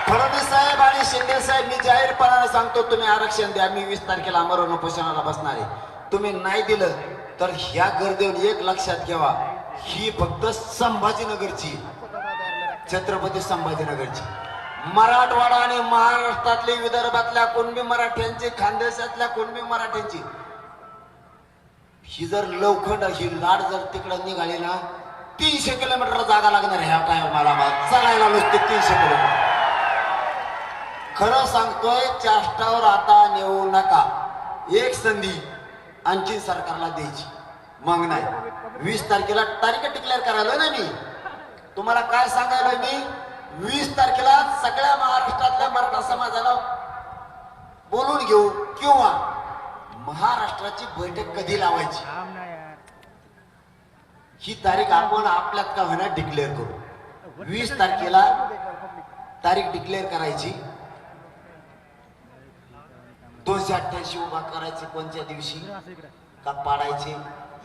फडणवीस साहेब आणि शिंदे साहेब मी जाहीरपणाने सांगतो, तुम्ही आरक्षण द्या. मी 20 तारखेला आमरण उपोषणाला बसणार आहे. तुम्ही नाही दिलं तर ह्या गर्दीवर एक लक्षात घ्यावा, ही फक्त संभाजीनगरची, छत्रपती संभाजीनगरची. मराठवाडा आणि महाराष्ट्रातले विदर्भातल्या कुणबी मराठ्यांची, खानदेशातल्या कुणबी मराठ्यांची ही जर लोखंड ही लाट जर तिकडं निघाली ना, 300 किलोमीटर जागा लागणार ह्या काय मला चालायला नुसते 300 किलोमीटर. खरं सांगतोय, चाष्टावर आता नेऊ नका. एक संधी आणखी सरकारला द्यायची. मग नाही 20 तारखेला तारीख डिक्लेअर करायला ना. मी तुम्हाला काय सांगायला, मी 20 तारखेला सगळ्या महाराष्ट्रातल्या मराठा समाजाला बोलून घेऊ किंवा महाराष्ट्राची बैठक कधी लावायची ही तारीख आपण आपल्यात का होईना डिक्लेअर करू. 20 तारखेला तारीख डिक्लेअर करायची. 288 उभा करायची कोणत्या दिवशी का पाडायचे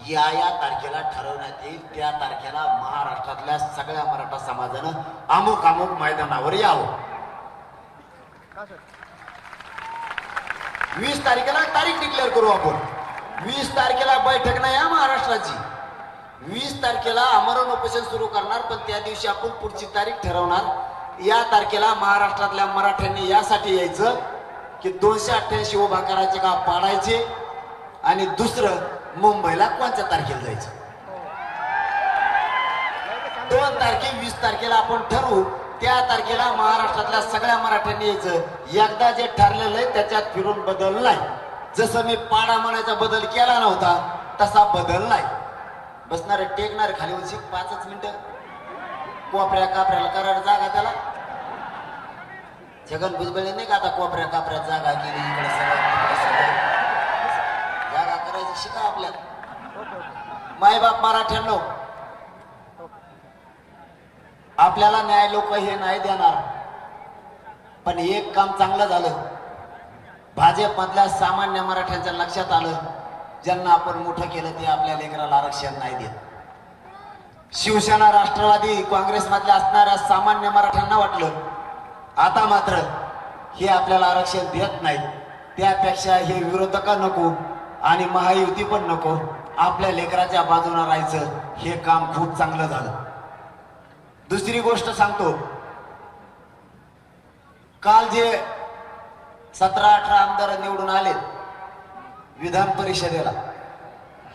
या तारखेला ठरवण्यात येईल. त्या तारखेला महाराष्ट्रातल्या सगळ्या मराठा समाजानं अमुक अमुक मैदानावर यावं. 20 तारखेला तारीख डिक्लेअर करू आपण. 20 तारखेला बैठक नाही या महाराष्ट्राची. 20 तारखेला आमरण उपोषण सुरू करणार, पण त्या दिवशी आपण पुढची तारीख ठरवणार. या तारखेला महाराष्ट्रातल्या मराठ्यांनी यासाठी यायचं की 288 उभा करायचे का पाडायचे, आणि दुसरं मुंबईला कोणत्या तारखेला जायचं. 2 तारखे 20 तारखेला आपण ठरवू. त्या तारखेला महाराष्ट्रातल्या सगळ्या मराठ्यांनी यायचं. एकदा जे ठरलेलं आहे त्याच्यात फिरून बदल नाही. जसं मी पाडा म्हणायचा बदल केला नव्हता तसा बदल नाही. बसणारे टेकणारे खाली उशी 5 मिनिटं कोपऱ्या कापऱ्याला करायला जागा त्याला. छगन भुजबळ नाही का आता कोपऱ्या कापऱ्यात जागा केली, इकडे सगळं जागा करायची शिका आपल्यात. मायबाप मराठ्यांनो, आपल्याला न्याय लोक हे नाही देणार, पण एक काम चांगलं झालं. भाजप मधल्या सामान्य मराठ्यांच्या लक्षात आलं, ज्यांना आपण मोठं केलं ते आपल्या लेकराला आरक्षण नाही देत. शिवसेना राष्ट्रवादी काँग्रेस मधल्या असणाऱ्या सामान्य मराठ्यांना वाटलं आता मात्र हे आपल्याला आरक्षण देत नाहीत, त्यापेक्षा हे विरोधक नको आणि महायुती पण नको, आपल्या लेकराच्या बाजूला राहायचं, हे काम खूप चांगलं झालं. दुसरी गोष्ट सांगतो, काल जे 17-18 आमदार निवडून आले विधान परिषदेला,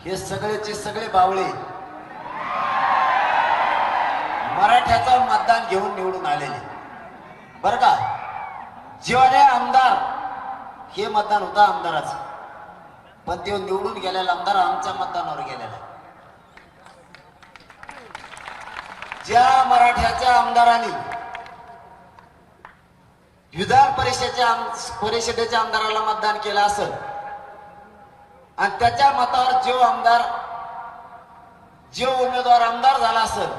हे सगळेचे सगळे बावळे मराठ्याचं मतदान घेऊन निवडून आलेले बर का. जेवढे आमदार, हे मतदान होतं आमदाराचं, पण ते निवडून गेलेला आमदार आमच्या मतदानावर गेलेला. ज्या मराठ्याच्या आमदारांनी विधान परिषदेच्या आमदाराला मतदान केलं असेल आणि त्याच्या मतावर जो उमेदवार आमदार झाला असेल,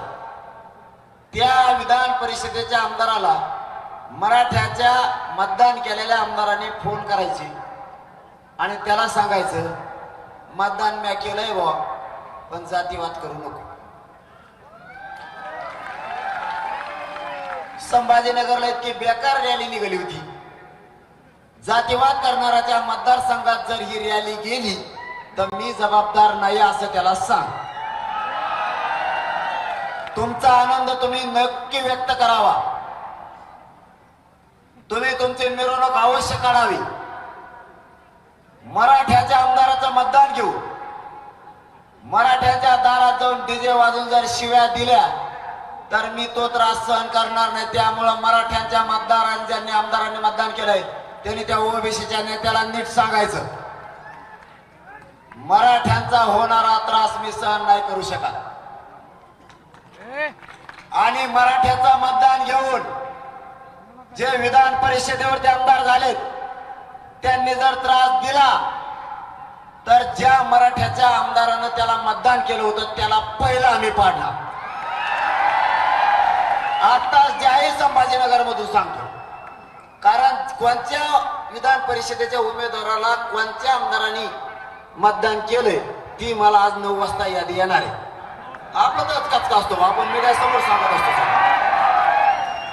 त्या विधान परिषदेच्या आमदाराला मराठ्याच्या मतदान केलेल्या आमदारांनी फोन करायचे आणि त्याला सांगायचं, मतदान मी केलंय बुवा, पण जातीवाद करू नको. संभाजीनगरला इतकी बेकार रॅली निघाली होती. जातीवाद करणाऱ्याच्या मतदारसंघात जर ही रॅली गेली तर मी जबाबदार नाही असं त्याला सांग. तुमचा आनंद तुम्ही नक्की व्यक्त करावा. तुम्ही तुमची मिरवणूक अवश्य काढावी. मराठ्याच्या आमदाराचं मतदान घेऊ. मराठ्याच्या दारात जाऊन डीजे वाजून जर शिव्या दिल्या तर मी तो त्रास सहन करणार नाही. त्यामुळं मराठ्यांच्या ज्यांनी आमदारांनी मतदान केलंय त्यांनी त्या ओबीसीच्या नेत्याला नीट सांगायचं, मराठ्यांचा होणारा त्रास मी सहन नाही करू शकत. आणि मराठ्याचं मतदान घेऊन जे विधान परिषदेवरती आमदार झालेत त्यांनी जर त्रास दिला तर ज्या मराठ्याच्या आमदारानं त्याला मतदान केलं होतं त्याला पहिलं आम्ही पाडणार. आता ज्याही संभाजीनगर मधून सांगतो, कारण कोणत्या विधान परिषदेच्या उमेदवाराला कोणत्या आमदारांनी मतदान केलंय ती मला आज 9 वाजता यादी येणार आहे. आपलं तर कचका असतो, आपण मीडिया समोर सांगत असतो.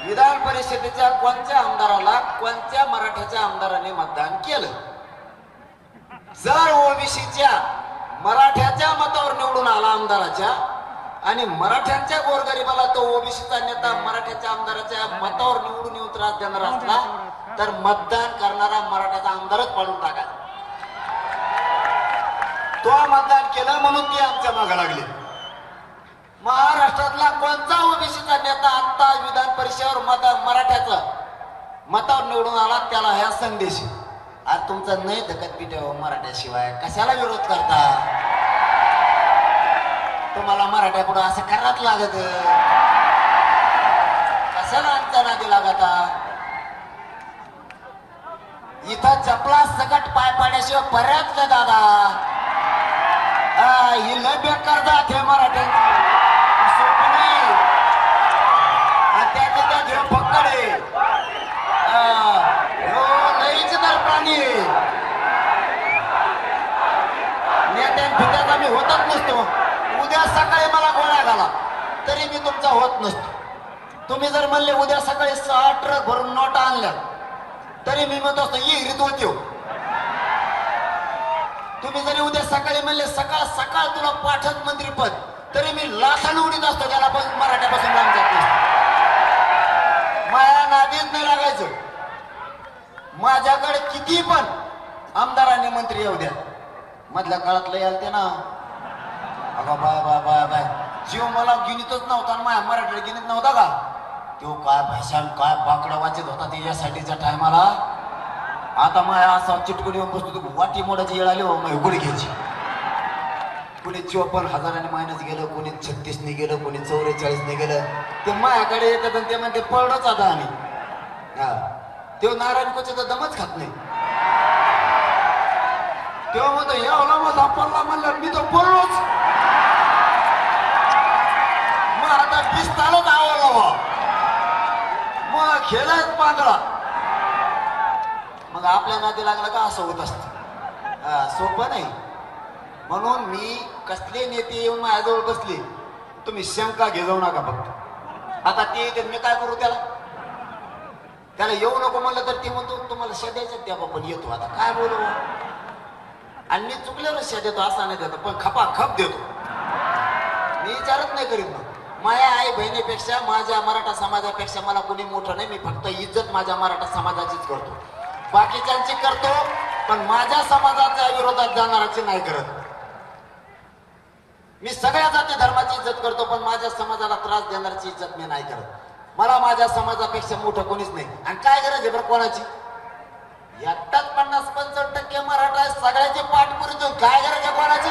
विधान परिषदेच्या कोणत्या आमदाराला कोणत्या मराठ्याच्या आमदाराने मतदान केलं. जर ओबीसीच्या मराठ्याच्या मतावर निवडून आला आमदाराच्या आणि मराठ्यांच्या गोरगरिबाला तो ओबीसीचा नेता मराठ्याच्या आमदाराच्या मतावर निवडून येऊन त्रास देणार असला तर मतदान करणारा मराठ्याचा आमदारच पाडून टाकायचा. तो मतदान केलं म्हणून ते आमच्या मागे लागले. महाराष्ट्रातला कोणता ओबीसीचा नेता आता विधान परिषदेवर मराठ्याचा मतावर निवडून आला त्याला ह्या संदेश, आज तुमचा नाही धकत पिठव मराठ्याशिवाय कशाला विरोध करता. तुम्हाला मराठ्यापुढं असं करावंच लागत, कशाला आमच्या नादी लागता. इथं चपला सकट पाय पाड्याशिवाय पर्याप्त नाही दादा. ही लय बेकार जात हे मराठ्यांची, सोपी नाही. आणि त्यात हे फक्कड आहे, लईच दर प्राणी. नेत्यांना मी होतच नसतो. उद्या सकाळी मला गोळ्या घाला तरी मी तुमचा होत नसतो. तुम्ही जर म्हणले उद्या सकाळी 6 ट्रक भरून नोटा आणल्या तरी मी म्हणत असतो ये रीत होती. तुम्ही जरी उद्या सकाळी म्हणले सकाळ सकाळ तुला पाठक मंत्रीपद तरी मी लाखाने उडीत असतो. त्याला पण मराठ्यापासून लांब जात नसतो. माझ्या नादीत नाही लागायचं. माझ्याकडे किती पण आमदारांनी मंत्री येऊ द्या. मधल्या काळात लय आलते ना, अगं बाय बाय बाय बाय जीव मला गिनीतच नव्हता. माझ्या मराठीला गिनीत नव्हता का. तो काय भाषण काय बाकडा वाचत होता ते यासाठीच्या टायमाला. आता माया असा चिटकून येऊन बसतो, वाटी मोडाची येळ आली हो माझी गुढी घ्यायची. कोणी 54,000 मायनस गेलं, कोणी 36ने गेलं, कोणी 44ने गेलं. ते माझ्याकडे येतात आणि ते म्हणते पळलोच आता आम्ही. हा तो नारायण कोचे तर दमच खात नाही. तेव्हा म्हणतो एवढा माझा पडला म्हणलं मी तो पडलोच. मग आता 20 तालच आवडला बा, मग खेळायच पांगळा. मग आपल्या नादी लागलं का असं होत असत. सोपं नाही. म्हणून मी कसले नेते येऊन माझ्याजवळ बसले तुम्ही शंका घे जाऊ नका. फक्त आता ते येते मी काय करू त्याला. त्याला येऊ नको म्हणलं तर ते म्हणतो तुम्हाला शब्दायचं द्या पण येतो. आता काय बोलू. आणि मी चुकल्यावर शिक्षा देतो असा नाही देतो, पण खपा खप देतो. मी विचारत नाही करीत. मग माझ्या आई बहिणीपेक्षा माझ्या मराठा समाजापेक्षा मला कोणी मोठं नाही. मी फक्त इज्जत माझ्या मराठा समाजाचीच करतो, बाकीच्यांची करतो, पण माझ्या समाजाच्या विरोधात जाणाराची नाही करत. मी सगळ्या जाती धर्माची इज्जत करतो, पण माझ्या समाजाला त्रास देणाऱ्याची इज्जत मी नाही करत. मला माझ्या समाजापेक्षा मोठं कोणीच नाही. आणि काय गरज आहे बरं कोणाची? एकटाच 50-55% मराठा आहे, सगळ्याची पाठपुरी देऊन काय गरज आहे कोणाची?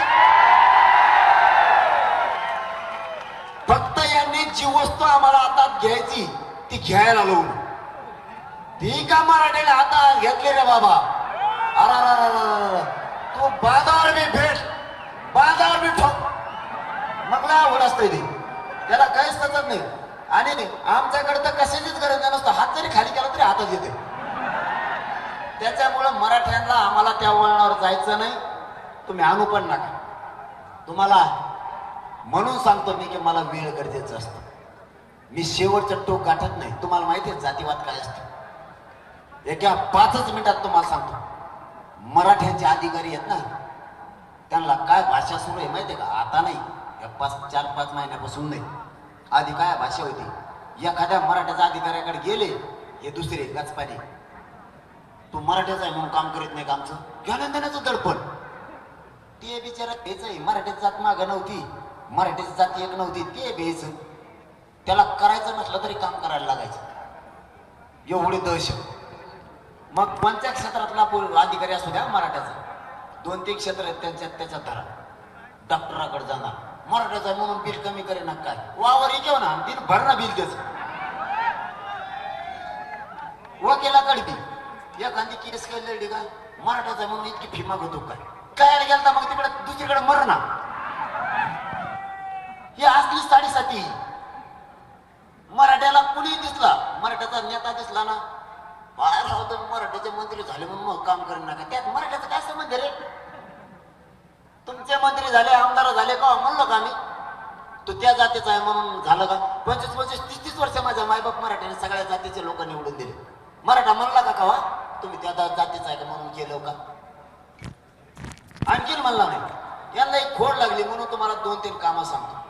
फक्त यांनी जी वस्तू आम्हाला हातात घ्यायची ती घ्यायला लावून, ती का मराठीला हातात घेतली रे बाबा? अरे तू बाजावर बी भेट, बाजावर बी ठोक, मग ना आवड असते ती, त्याला काहीच सतत नाही. आणि आमच्याकडे तर कशाचीच गरज नसतं, हात जरी खाली केला तरी हातात येते. त्याच्यामुळं मराठ्यांना आम्हाला त्या वळणावर जायचं नाही. तुम्ही आणू पण नका. तुम्हाला म्हणून सांगतो मी की मला वेळ गरजेचं असतं. मी शेवटचं टोक गाठत नाही. तुम्हाला माहिती आहे जातीवाद काय असतं? एका 5 मिनिटात तुम्हाला सांगतो. मराठ्यांचे अधिकारी आहेत ना, त्यांना काय भाषा सुरू आहे माहिती आहे का? आता नाही, 4-5 महिन्यापासून नाही. आधी काय भाषा होती? एखाद्या मराठ्याच्या अधिकाऱ्याकडे गेले, हे दुसरे गचपाणी, तू मराठ्याचा आहे म्हणून काम करीत नाही का? आमचं ज्ञान देण्याचं दडपण. ते बिचारा हेच आहे, मराठ्याची जात मागं नव्हती, मराठीची जाती एक नव्हती, ते बेच त्याला करायचं नसलं तरी काम करायला लागायचं, एवढी दहशत. मग कोणत्या क्षेत्रातला अधिकारी असू द्या मराठ्याचा, 2-3 क्षेत्र आहेत त्याच्यात धरा. डॉक्टराकडे जाणार, मराठ्याचा म्हणून बिल कमी करेना काय? वावर घेऊ ना, बिल भरणं बिल त्याच. वकिलाकडे बी एखादी केस काय लढली काय, मराठ्याचा म्हणून इतकी फी मागवतो काय? काय गेलता मग तिकडे दुसरीकडे मरणा. ही असली साडेसाती. मराठ्याला कुणी दिसला, मराठ्याचा नेता दिसला ना, बाहेर होतो मराठ्याचे मंत्री झाले म्हणून मग काम करेन नका. त्यात मराठ्याचा काय संबंध रे? तुमचे मंत्री झाले, आमदार झाले का म्हणलो का मी? तो त्या जातीचा आहे म्हणून झालं का? 25-25, 30 वर्ष माझ्या मायबाप मराठ्याने सगळ्या जातीचे लोक निवडून दिले. मराठा म्हणला का कवा तुम्ही त्या जातीचा आहे का म्हणून केलं का? आणखीन म्हणला नाही. यांना एक खोड लागली म्हणून तुम्हाला 2-3 कामं सांगतो.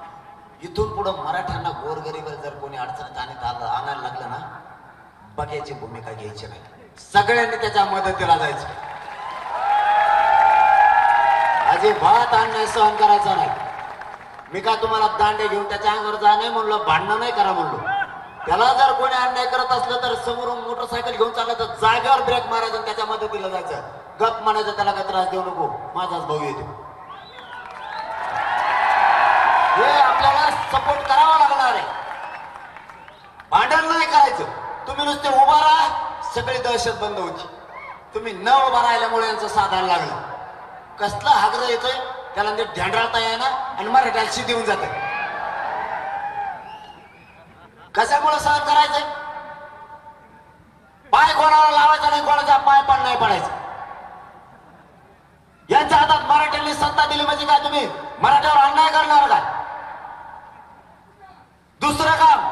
इथून पुढं मराठ्यांना गोरगरीब जर कोणी अडचणीत आणायला लागलं ना, बघ्याची भूमिका घ्यायची नाही. सगळ्यांनी त्याच्या मदतीला जायचं. अजिबात अन्याय सहन करायचा नाही. मी का तुम्हाला दांडे घेऊन त्याच्या अंगावर जा नाही म्हणलो, भांडणं नाही करा म्हणलो. त्याला जर कोणी अन्याय करत असलं तर समोरून मोटरसायकल घेऊन चालायचं, जागेवर ब्रेक मारायचं आणि त्याच्या मदतीला जायचं. गप म्हणायचं त्याला काय त्रास देऊ नको, माझाच भाऊ येतो. हे आपल्याला सपोर्ट करावा लागणार आहे. भांडण नाही करायचं. तुम्ही नुसते उभा राहा, सगळी दहशत बंद होती. तुम्ही न उभा राहिल्यामुळे यांचं साधारण लागलं. कसलं हागरं येतोय त्याला नीट ढेंडाळता येईना आणि मराठ्याला शिदी देऊन जात. कशामुळे सहन करायचंय? पाय कोणाला लावायचा नाही, कोणाचा पाय पण नाही पडायचा. यांच्या हातात मराठ्यांनी सत्ता दिली म्हणजे काय तुम्ही मराठ्यावर अन्याय करणार काय? दुसरं काम,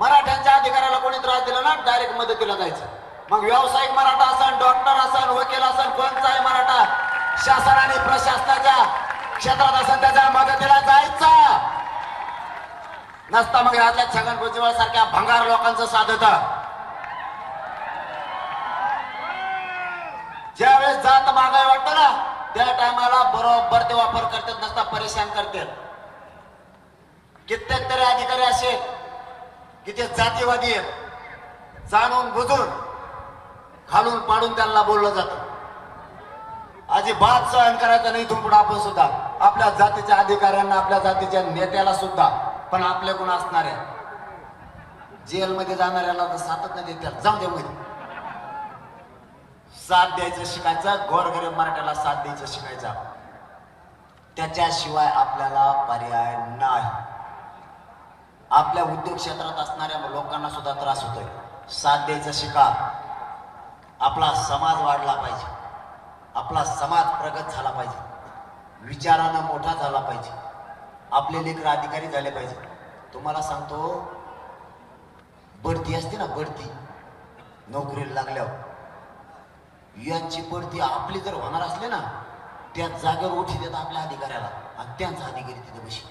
मराठ्यांच्या अधिकाऱ्याला कोणी त्रास दिला ना, डायरेक्ट मदतीला जायचं. मग व्यावसायिक मराठा असन, डॉक्टर असन, वकील असन, कोणताही मराठा शासन आणि प्रशासनाच्या क्षेत्रात असेल त्याच्या मदतीला जायचं नसता. मग यातल्या छगन भुजबळ सारख्या भंगार लोकांचं साधत ज्यावेळेस जात मागाय वाटतं ना, त्या टायमाला बरोबर ते वापर करतात, नसता परेशान करतात. कित्येक तरी अधिकारी असे की ते जातीवादी आहेत, जाणून बुजून खालून पाडून त्यांना बोललं जातं. अजिबात सहन करायचं नाही. इथून पुढे आपण सुद्धा आपल्या जातीच्या अधिकाऱ्यांना, आपल्या जातीच्या नेत्याला सुद्धा, पण आपल्याकडून असणाऱ्या जेलमध्ये जाणाऱ्याला तर साथच नाही देतात, जाऊ दे मध्ये साथ द्यायचं शिकायचं. गोरगरीब मराठ्याला साथ द्यायचं शिकायचं. त्याच्याशिवाय आपल्याला पर्याय नाही. आपल्या उद्योग क्षेत्रात असणाऱ्या लोकांना सुद्धा त्रास होतोय. साथ द्यायचं शिका. आपला समाज वाढला पाहिजे, आपला समाज प्रगत झाला पाहिजे, विचारानं मोठा झाला पाहिजे, आपले लेकर अधिकारी झाले पाहिजे. तुम्हाला सांगतो, बढती असते ना, बढती नोकरीला लागल्यावर, यांची बढती आपली जर होणार असली ना, त्या जागेवर उठी देत आपल्या अधिकाऱ्याला आणि त्यांचा अधिकारी तिथे बशी.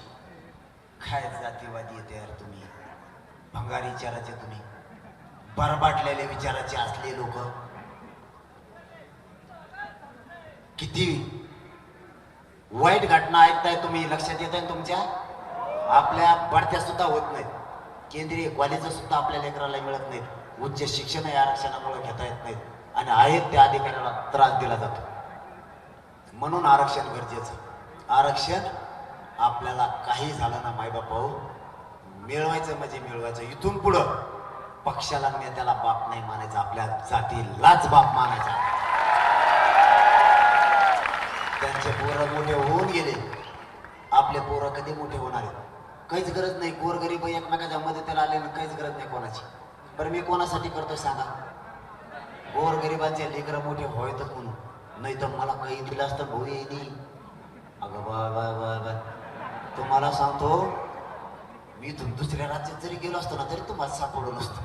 काय जातीवादी येते यार तुम्ही, भंगारी विचाराचे तुम्ही, बरबाटलेले विचाराचे असले लोक. किती वाईट घटना ऐकताय तुम्ही, लक्षात येत आहे तुमच्या. आपल्या बढत्या सुद्धा होत नाहीत, केंद्रीय कॉलेज सुद्धा आपल्या लेकराला मिळत नाहीत, उच्च शिक्षण या आरक्षणामुळे घेता येत नाहीत आणि आहेत त्या अधिकाऱ्याला त्रास दिला जातो. म्हणून आरक्षण गरजेचं. आरक्षण आपल्याला काही झालं ना मायबाप भाऊ, मिळवायचं म्हणजे मिळवायचं. इथून पुढं पक्षाला नेत्याला बाप नाही मानायचा, आपल्या जातीलाच बाप मानायचा. त्यांचे पोरं मोठे होऊन गेले, आपले पोरं कधी मोठे होणार आहेत? काहीच गरज नाही. गोरगरीब एकमेकाच्या मदतीला आले, काहीच गरज नाही कोणाची. बरं मी कोणासाठी करतोय सांगा? गोरगरिबांचे लेकरं मोठे व्हावेतच म्हणून, नाही तर मला काही दिलं असतं भाऊ येईल. अगं बा तुम्हाला सांगतो, मी इथून दुसऱ्या राज्यात जरी गेलो असतो ना तरी तुम्हाला सापडलो नसतो.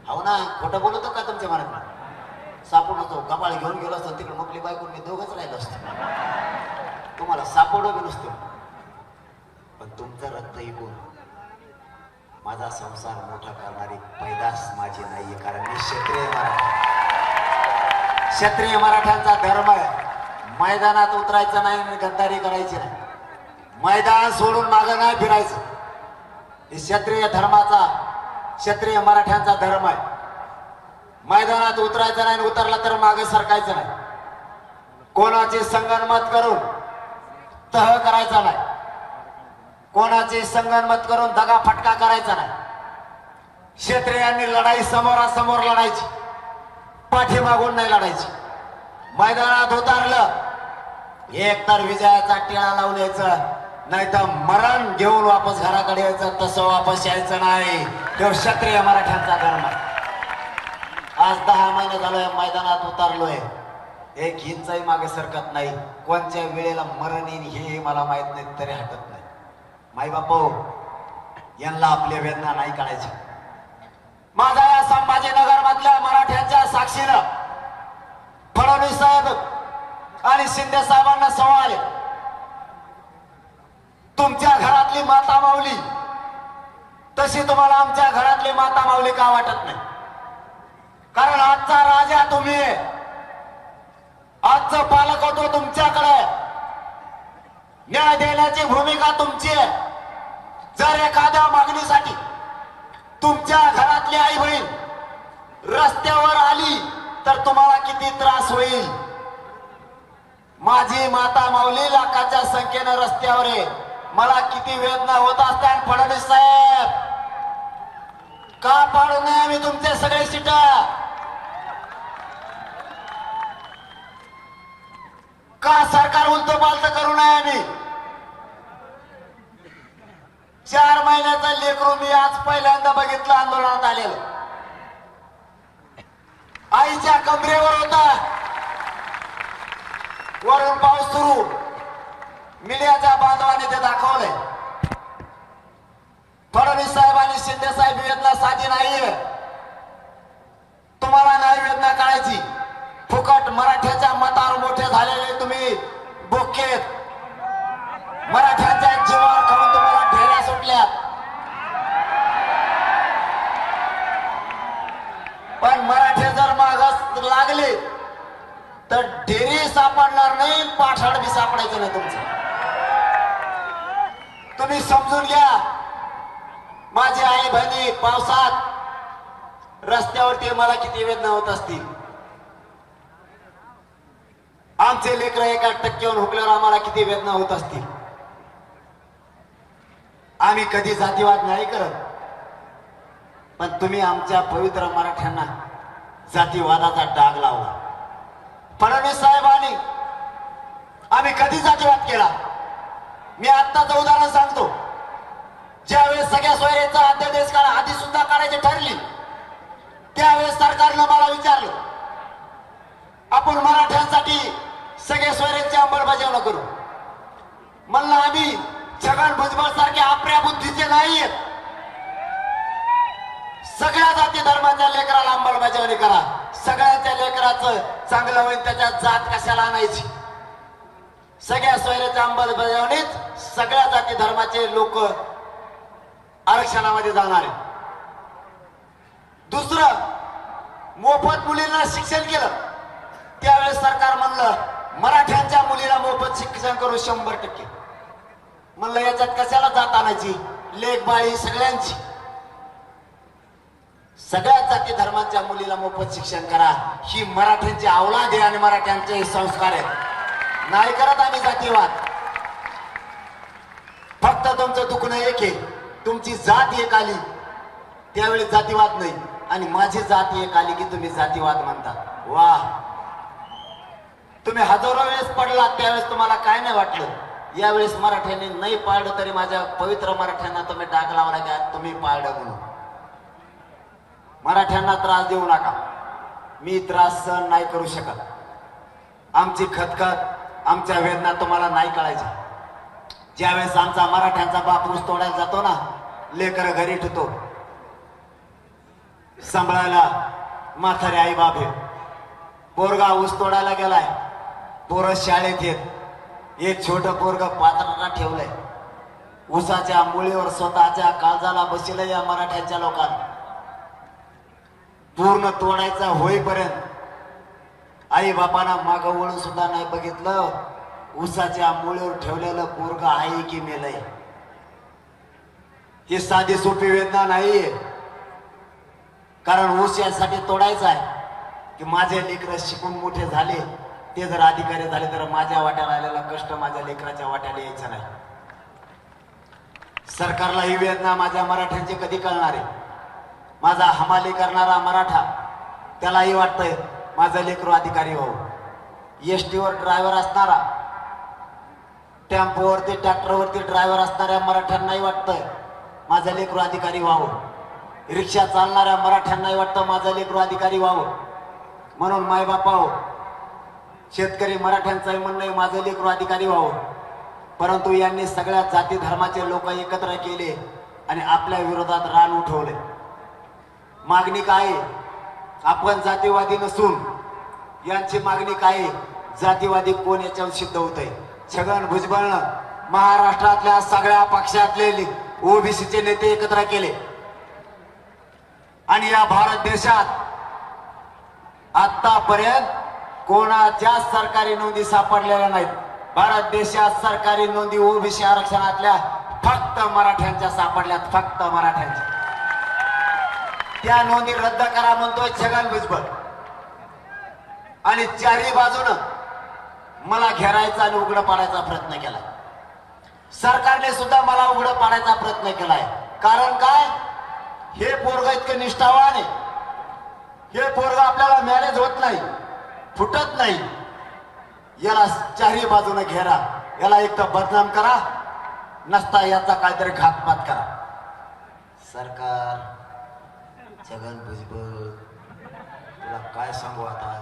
हो ना, खोटं बोलतो का तुमच्या मनात? सापडलो नसतो, कपाळ घेऊन गेलो असतो, तिकडे मपली बायकून मी दोघंच राहिलो असतो, तुम्हाला सापडलो बी नसतो. पण तुमचं रक्त ऐकून माझा संसार मोठा करणारी पैदास माझी नाहीये, कारण मी क्षत्रिय मराठा. क्षत्रिय मराठ्यांचा धर्म आहे, मैदानात उतरायचं नाही आणि गद्दारी करायची नाही, मैदान सोडून मागं नाही फिरायचं. हे क्षत्रिय धर्माचा, क्षत्रिय मराठ्यांचा धर्म आहे. मैदानात उतरायचं नाही, उतरला तर मागे सरकायचं नाही, कोणाचे संगनमत करून तह करायचा नाही, कोणाचे संगनमत करून दगा फटका करायचा नाही. क्षत्रियांनी लढाई समोरासमोर लढायची, पाठीमागून नाही लढायची. मैदानात उतरलं एक तर विजयाचा टिळा लावून यायचं, नाही तर मरण घेऊन वापस घराकडे यायचं. तसं वापस यायचं नाही. तो क्षत्रिय मराठ्यांचा धर्म. आज 10 महिने झालोय मैदानात उतरलोय, एक इंचही मागे सरकत नाही. कोणत्या वेळेला मरण येईल हे मला माहित नाही, तरी हटत नाही. माई बापू, यांना आपल्या वेदना नाही कळायच्या. माझा या संभाजीनगर मधल्या मराठ्यांच्या साक्षीनं फडणवीस साहेब आणि शिंदे साहेबांना सवाल, तुमच्या घरातली माता माऊली तशी तुम्हाला आमच्या घरातली माता माऊली का वाटत नाही? कारण आजचा राजा तुम्ही, आजचं पालक होतो तुमच्याकडे, न्याय देण्याची भूमिका तुमची आहे. जर एखाद्या मागणीसाठी तुमच्या घरातली आई बहीण रस्त्यावर आली तर तुम्हाला किती त्रास होईल? माझी माता माऊली लाखाच्या संख्येनं रस्त्यावर आहे, मला किती वेदना होत असतात. फडणवीस साहेब, का पाडू नये आम्ही तुमचे सगळे सीट? का सरकार उलट पालट करू नये आम्ही? 4 महिन्याचा लेकरू मी आज पहिल्यांदा बघितलं आंदोलनात आलेलं. आईच्या कमरेवर होता, वरून पाऊस सुरू, मीडियाच्या बांधवाने ते दाखवलंय. फडणवीस साहेब आणि शिंदे साहेब वेदना साधी नाहीये, तुम्हाला नाही वेदना कळायची. फुकट मराठ्याच्या मतावर मोठे झालेले तुम्ही बोकेत, मराठ्यांच्या जीवावर खाऊन तुम्हाला ढेऱ्या सुटल्यात. पण मराठे जर मागास लागले तर ढेरी सापडणार नाही, पाठाड बी सापडायचं नाही तुमचं. तुम्ही समजून घ्या. माझी आई बहिणी पावसात रस्त्यावरती मला किती वेदना होत असतील. आमचे लेकरं एका टक्क्यावर हुकल्यावर आम्हाला किती वेदना होत असतील. आम्ही कधी जातीवाद नाही करत, पण तुम्ही आमच्या पवित्र मराठ्यांना जातीवादाचा डाग लावला. फडणवीस साहेबांनी आम्ही कधी जातीवाद केला? मी आत्ताचं उदाहरण सांगतो. ज्यावेळेस सगळ्या सोयरेचा अध्यादेश आधी सुद्धा काढायची ठरली, त्यावेळेस सरकारनं मला विचारलं, आपण मराठ्यांसाठी सगळे सोयरेची अंमलबजावणी करू. म्हणलं आम्ही छगन भुजबळ सारखे आपल्या बुद्धीचे नाहीयेत. सगळ्या जाती धर्माच्या लेकराला अंमलबजावणी करा, सगळ्यांच्या लेकराचं चांगलं होईल, त्याच्यात जात कशाला आणायची? सगळ्या सोयऱ्याच्या अंमलबजावणीत सगळ्या जाती धर्माचे लोक आरक्षणामध्ये जाणार आहे. दुसरं, मोफत मुलींना शिक्षण केलं. त्यावेळेस सरकार म्हणलं मराठ्यांच्या मुलीला मोफत शिक्षण करू 100%. म्हणलं याच्यात कशाला जात आणायची, लेख बाळी सगळ्यांची. सगळ्या जाती धर्माच्या मुलीला मोफत शिक्षण करा. ही मराठ्यांची अवलाद आहे आणि मराठ्यांचे संस्कार आहेत. नाही करत आम्ही जातीवाद. फक्त तुमचं दुखणं एक आहे, तुमची जात एक आली त्यावेळी जातीवाद नाही, आणि माझी जात एक आली की तुम्ही जातीवाद म्हणता. वा, तुम्ही हजारो वेळेस पडलात त्यावेळेस तुम्हाला काय नाही वाटलं. यावेळेस मराठ्यांनी नाही पाळलं तरी माझ्या पवित्र मराठ्यांना तुम्ही डाग लावला की तुम्ही पाळलं म्हणून. मराठ्यांना त्रास देऊ नका. मी त्रास सहन नाही करू शकत. आमची खतखत, आमच्या वेदना तुम्हाला नाही कळायच्या. ज्यावेळेस आमचा मराठ्यांचा बाप ऊस तोडायला जातो ना, लेकर घरी ठेवतो, सांभाळायला म्हातारे आई बाप आहे. पोरगा ऊस तोडायला गेलाय, पोरं शाळेत येत. एक छोटं पोरग पात्राला ठेवलंय. ऊसाच्या मुळीवर स्वतःच्या काळजाला बसले या मराठ्यांच्या लोकांना. पूर्ण तोडायचा होईपर्यंत आई बापांना मागं वळून सुद्धा नाही बघितलं. ऊसाच्या मुळीवर ठेवलेलं पोरग आहे की मेलय. ही साधी सोपी वेदना नाहीये. कारण ऊस यासाठी तोडायचा आहे की माझे लेकर शिकून मोठे झाले, ते जर अधिकारी झाले तर माझ्या वाट्याला आलेला कष्ट माझ्या लेकराच्या वाट्याला यायचं नाही. सरकारला ही वेदना माझ्या मराठ्यांची कधी कळणार आहे? माझा हमाली करणारा मराठा त्यालाही वाटतंय माझं लेकरू अधिकारी व्हावं. एसटीवर ड्रायव्हर असणारा, टेम्पोवरती ट्रॅक्टरवरती ड्रायव्हर असणाऱ्या मराठ्यांनाही वाटतंय माझं लेकरू अधिकारी व्हावं. रिक्षा चालणाऱ्या मराठ्यांनाही वाटतं माझं लेकरू अधिकारी व्हावं. म्हणून मायबापाओ, शेतकरी मराठ्यांचंही म्हणणं आहे माझं लेकरू अधिकारी व्हावं. परंतु यांनी सगळ्या जाती धर्माचे लोक एकत्र केले आणि आपल्या विरोधात रान उठवले. मागणी काय? आपण जातीवादी नसून यांची मागणी काय? जातीवादी कोण याच्यावर सिद्ध होतंय? छगन भुजबळनं महाराष्ट्रातल्या सगळ्या पक्षातले ओबीसीचे नेते एकत्र केले आणि या भारत देशात आतापर्यंत कोणाच्या सरकारी नोंदी सापडलेल्या नाहीत. भारत देशात सरकारी नोंदी ओबीसी आरक्षणातल्या फक्त मराठ्यांच्या सापडल्यात, फक्त मराठ्यांच्या. त्या नोंदी रद्द करा म्हणतोय छगन भुजबळ. आणि चारही बाजूनं मला घेरायचा आणि उघडं पाडायचा प्रयत्न केलाय. सरकारने सुद्धा मला उघडं पाडायचा प्रयत्न केलाय. कारण काय? हे पोरग इतकं निष्ठावान आहे. हे पोरग आपल्याला मॅनेज होत नाही, फुटत नाही. याला चारही बाजूने घेरा, याला एक तर बदनाम करा, नसता याचा काहीतरी घातपात करा. सरकार, छगन भुजबळ, तुला काय सांगू आता?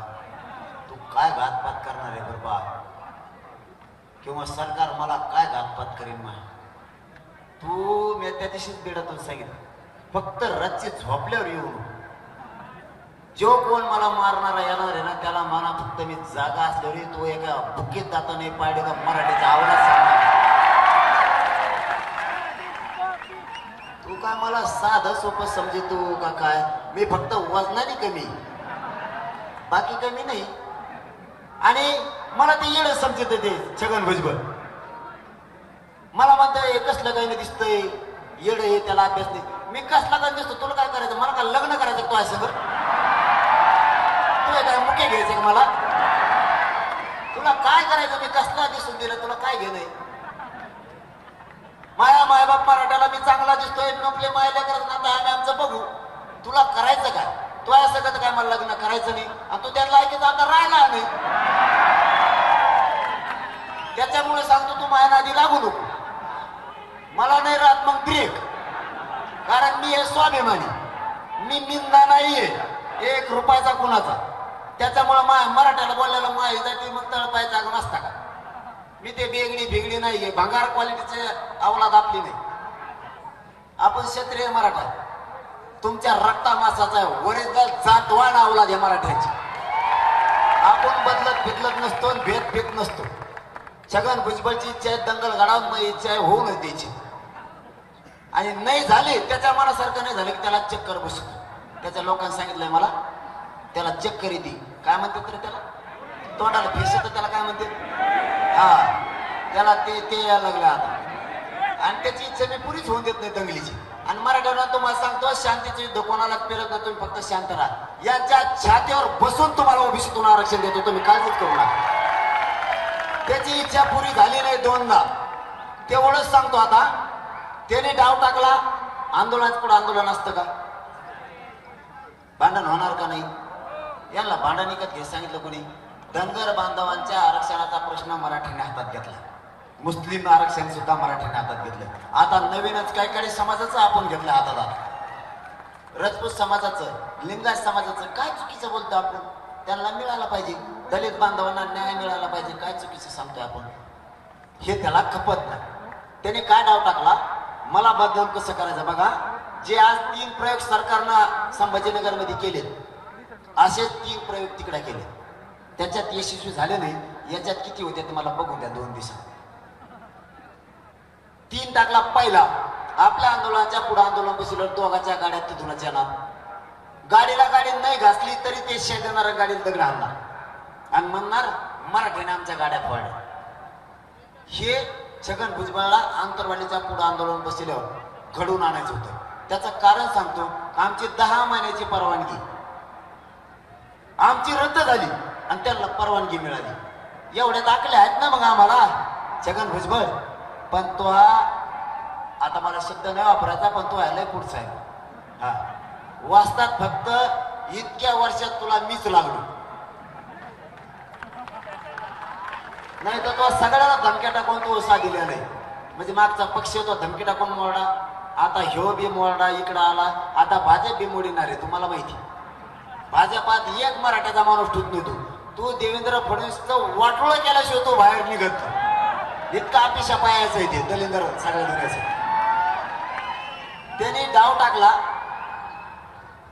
तू काय घातपात करणार आहे बरं बा? किंवा सरकार मला काय घातपात करीन मा? तू मी त्या दिवशीच बेडातून सांगितलं, फक्त रच्ची झोपल्यावर येऊ. जो कोण मला मारणारा येणार आहे ना, त्याला म्हणा फक्त मी जागा असल्यावर तो एका बुकीत जाता नाही पाडे का मराठीचा आवाज सांगणार. तू काय मला साधं सोपं समजतो का काय? मी फक्त वजनाने कमी, बाकी कमी नाही. आणि मला ते येणं समजत ते छगन भुजबळ. मला म्हणतोय कसलं काही नाही दिसतंय, येड हे, त्याला अभ्यास नाही. मी कसला काही दिसतो? तुला काय करायचं? मला काय लग्न करायचं तो आहे सगळं? तुला काय मुके घ्यायचे का मला? तुला काय करायचं? मी कसला दिसून दिलं? तुला काय घेणं? माया मायबाप मराठ्याला मी चांगला दिसतोय, नपले मायला करत ना, आम्ही आमचं बघू. तुला करायचं काय? तू आहे सगळं काय मला लग्न करायचं नाही आणि तू त्याला लायकीचा आता राहिला नाही. त्याच्यामुळे सांगतो तू माया नादी लागू नको. मला नाही राहत मग ब्रेक. कारण मी हे स्वाभिमानी, मी निंदा नाहीये 1 रुपयाचा कुणाचा. त्याच्यामुळे मराठ्याला बोललेला माय जाती मग तळपायचा नसता का? मी ते बेगडी भेगडी नाहीये, भंगार क्वालिटीचे अवलाद आपली नाही. आपण क्षत्रिय मराठा, तुमच्या रक्ता मासाचा ओरिजिनल जातवान अवलाद आहे मराठ्याची. आपण बदलत बिदलत नसतो, भेद भेद नसतो. छगन भुजबळची इच्छा आहे दंगल घडावून मग इच्छा आहे होऊ नये त्याची. आणि नाही झाली त्याच्या मनासारखं नाही झालं की त्याला चक्कर बसतो. त्याच्या लोकांनी सांगितलंय मला त्याला चक्कर येते. काय म्हणतात तर त्याला तोंडाला फेस तर त्याला काय म्हणते हा त्याला ते यायला लागलं आता. आणि त्याची इच्छा मी पुरीच होऊन देत नाही दंगलीची. आणि मराठ्यांना तुम्हाला सांगतो शांतीचे युद्ध कोणालाच पेरत नाही. तुम्ही फक्त शांत राहा. यांच्या छातीवर बसून तुम्हाला ओबीसीतून आरक्षण देतो. तुम्ही काळजीच करू नका. त्याची इच्छा पुरी झाली नाही दोनदा तेवढंच सांगतो. आता त्याने डाव टाकला आंदोलनात पुढे आंदोलन असतं का? भांडण होणार का नाही? यांना भांडण इकत घे सांगितलं कोणी? धनगर बांधवांच्या आरक्षणाचा प्रश्न मराठ्यांनी हातात घेतला. मुस्लिम आरक्षण सुद्धा मराठ्यांनी हातात घेतलं. आता नवीनच काही समाजाचं आपण घेतलं हातात. आता राजपूत समाजाचं लिंगायत समाजाचं काय चुकीचं बोलतो आपण? त्यांना मिळाला पाहिजे. दलित बांधवांना न्याय मिळाला पाहिजे. काय चुकीचं सांगतोय आपण? हे त्याला खपत नाही. त्याने काय डाव टाकला मला बदनाम कसं करायचं बघा. जे आज 3 प्रयोग सरकारनं संभाजीनगर मध्ये केले असेच 3 प्रयोग तिकडे केले. त्याच्यात यशस्वी झाले नाही. याच्यात किती होते ते मला बघून द्या 2 दिवसात. 3 टाकला. पहिला आपल्या आंदोलनाच्या पुढे आंदोलन बसल्यावर दोघांच्या गाड्यात तिथूनच येणार. गाडीला गाडी नाही घासली तरी ते शेजारणाऱ्या गाडीत दगड आणणार आणि म्हणणार मराठीने आमच्या गाड्या फोडल्या. हे छगन भुजबळला आंतरवालीच्या पुढे आंदोलन बसल्यावर घडून आणायचं होतं. त्याचं कारण सांगतो. आमची 10 महिन्याची परवानगी आमची रद्द झाली आणि त्यांना परवानगी मिळाली. एवढ्या दाखले आहेत ना मग आम्हाला छगन भुजबळ. पण तो आता मला शब्द नाही वापरायचा पण तो लय पुढचा आहे. हा वाचतात फक्त इतक्या वर्षात तुला मीच लागलो. नाही तर तो सगळ्याला धमक्या टाकून तो उसा दिला नाही. म्हणजे मागचा पक्ष तो धमकी टाकून मोडा. आता ह्यो बी मोडा इकडं आला. आता भाजप बी मोडीणार आहे. तुम्हाला माहिती भाजपात एक मराठ्याचा माणूस ठेवत नाही. तू देवेंद्र फडणवीसचं वाटोळं केल्याशिवाय तो बाहेर निघत. इतका अपिशा पायाचं आहे ते दलिंदर सगळ्या दुनियाचं. त्याने डाव टाकला.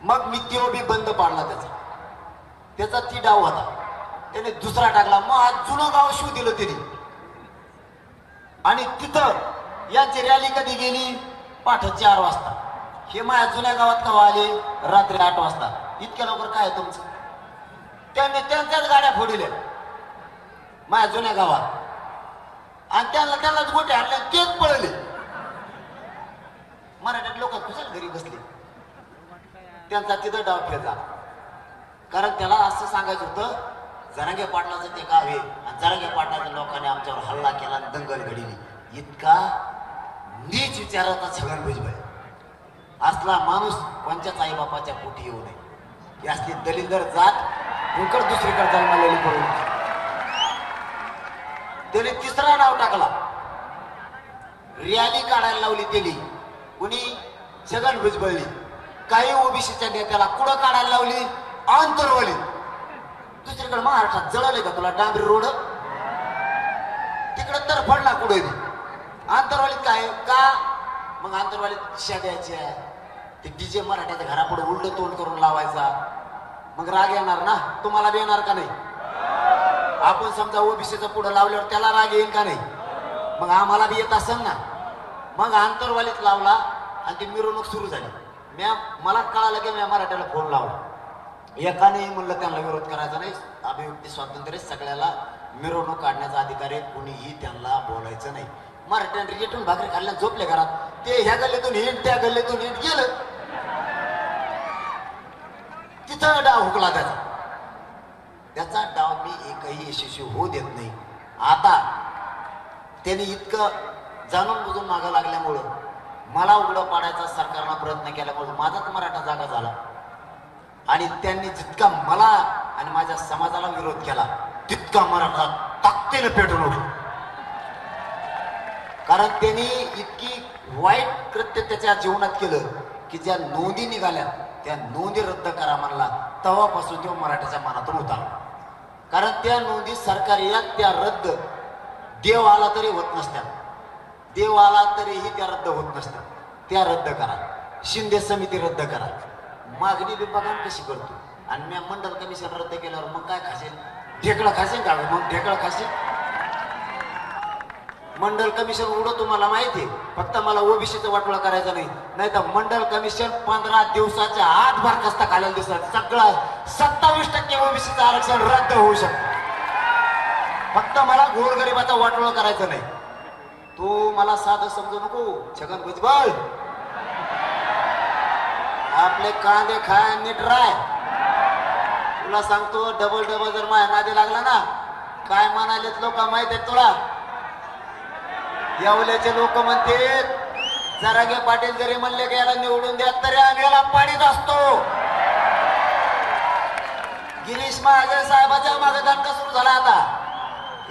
मग मी तो बी बंद पाडला त्याचा ती डाव होता. त्याने दुसरा टाकला. मग आज जुनं गाव शिव दिलं त्यांनी. आणि तिथं यांची रॅली कधी गेली? पाठ 4 वाजता. हे माझ्या जुन्या गावात कवा आले? रात्री 8 वाजता. इतक्या लवकर काय तुमचं? त्यांनी त्यांच्याच गाड्या फोडल्या माझ्या जुन्या गावात आणि त्यांनाच गोटे आणले तेच पळले. मराठी लोक कुशल घरी बसले. त्यांचा तिथं डाव फेल झाला. कारण त्याला असं सांगायचं होतं जरांगे पाटलाचं ते गाव आहे आणि जरांगे पाटलाच्या लोकांनी आमच्यावर हल्ला केला आणि दंगल घडली. इतका नीच विचाराचा छगन भुजबळ. असला माणूस कोणत्याच आई बापाच्या पोटी येऊ नये. ही असली दलिंदर जात उकड दुसरीकडे जन्मालेली करून. त्याने तिसरा डाव टाकला. रॅली काढायला लावली त्याने कुणी? छगन भुजबळनी. काही ओबीसीच्या नेत्याला कुठं काढायला लावली? आंतरवाली. दुसरीकडे महाराष्ट्रात जळले का तुला डांबरी रोड? तिकडं तर फडला कुठे आंतरवालीत काय का? मग आंतरवालीत शिया द्यायच्या. ते डीजे मराठ्याच्या घरापुढे उलट तोंड करून लावायचा. मग राग येणार ना? तुम्हाला बी येणार का नाही? आपण समजा ओबीसीचं पुढे लावल्यावर त्याला राग येईल का नाही? मग आम्हाला बी येत असेल ना. मग आंतरवालीत लावला आणि ती मिरवणूक सुरू झाली. मला कळालं की मी मराठ्याला फोन लावला. एकानेही म्हणलं त्यांना विरोध करायचा नाही. अभिव्यक्ती स्वातंत्र्य सगळ्याला मिरवणूक काढण्याचा अधिकार आहे. कुणीही त्यांना बोलायचं नाही. मराठ्याने रिटून भाकरी खाल्ल्या झोपले घरात. ते ह्या गल्लीतून हिंड त्या गल्लीतून हिंड गेलं. तिथं डाव हुकला त्याचा डाव मी एकही यशस्वी होऊ देत नाही. आता त्यांनी इतकं जाणून बुजून मागं लागल्यामुळं मला उघडं पाडायचा सरकारनं प्रयत्न केल्यामुळे माझाच मराठा जागा झाला. आणि त्यांनी जितका मला आणि माझ्या समाजाला विरोध केला तितका मराठा ताकदीने पेटून उठला. कारण त्यांनी इतकी वाईट कृत्य त्याच्या जीवनात केलं की ज्या नोंदी निघाल्या त्या नोंदी रद्द करा म्हणला. तेव्हापासून तो मराठ्याच्या मनातून उतरला. कारण त्या नोंदी सरकारी त्या रद्द देव आला तरी होत नसत्या. देव आला तरीही त्या रद्द होत नसत्या. त्या रद्द करा. शिंदे समिती रद्द करा. मागणी विभागाने कशी करतो? आणि मी मंडल कमिशन रद्द केल्यावर मग काय खाशील? ढेकळं खाशील का? मग ढेकळं खाशील. मंडल कमिशन उडं तुम्हाला माहिती आहे, फक्त मला ओबीसीचं वाटोळा करायचं नाही तर मंडल कमिशन 15 दिवसाच्या आत बरखास्त घालायला दिसत सगळं 27% ओबीसीचं आरक्षण रद्द होऊ शकतं. फक्त मला गोरगरिबाचा वाटोळा करायचं नाही. तू मला साधं समजू नको छगन भुजबळ. आपले कांदे खाय नीट राय. तुला सांगतो डबल जर माझ्या नादी लागला ना, काय म्हणालेत लोक माहित आहेत तुला? येवल्याचे लोक म्हणते जरागे पाटील जरी म्हणले की याला निवडून द्या तरी आम्ही याला पाडीत असतो. गिरीश महाजन साहेबांच्या मागे दणका सुरू झाला आता.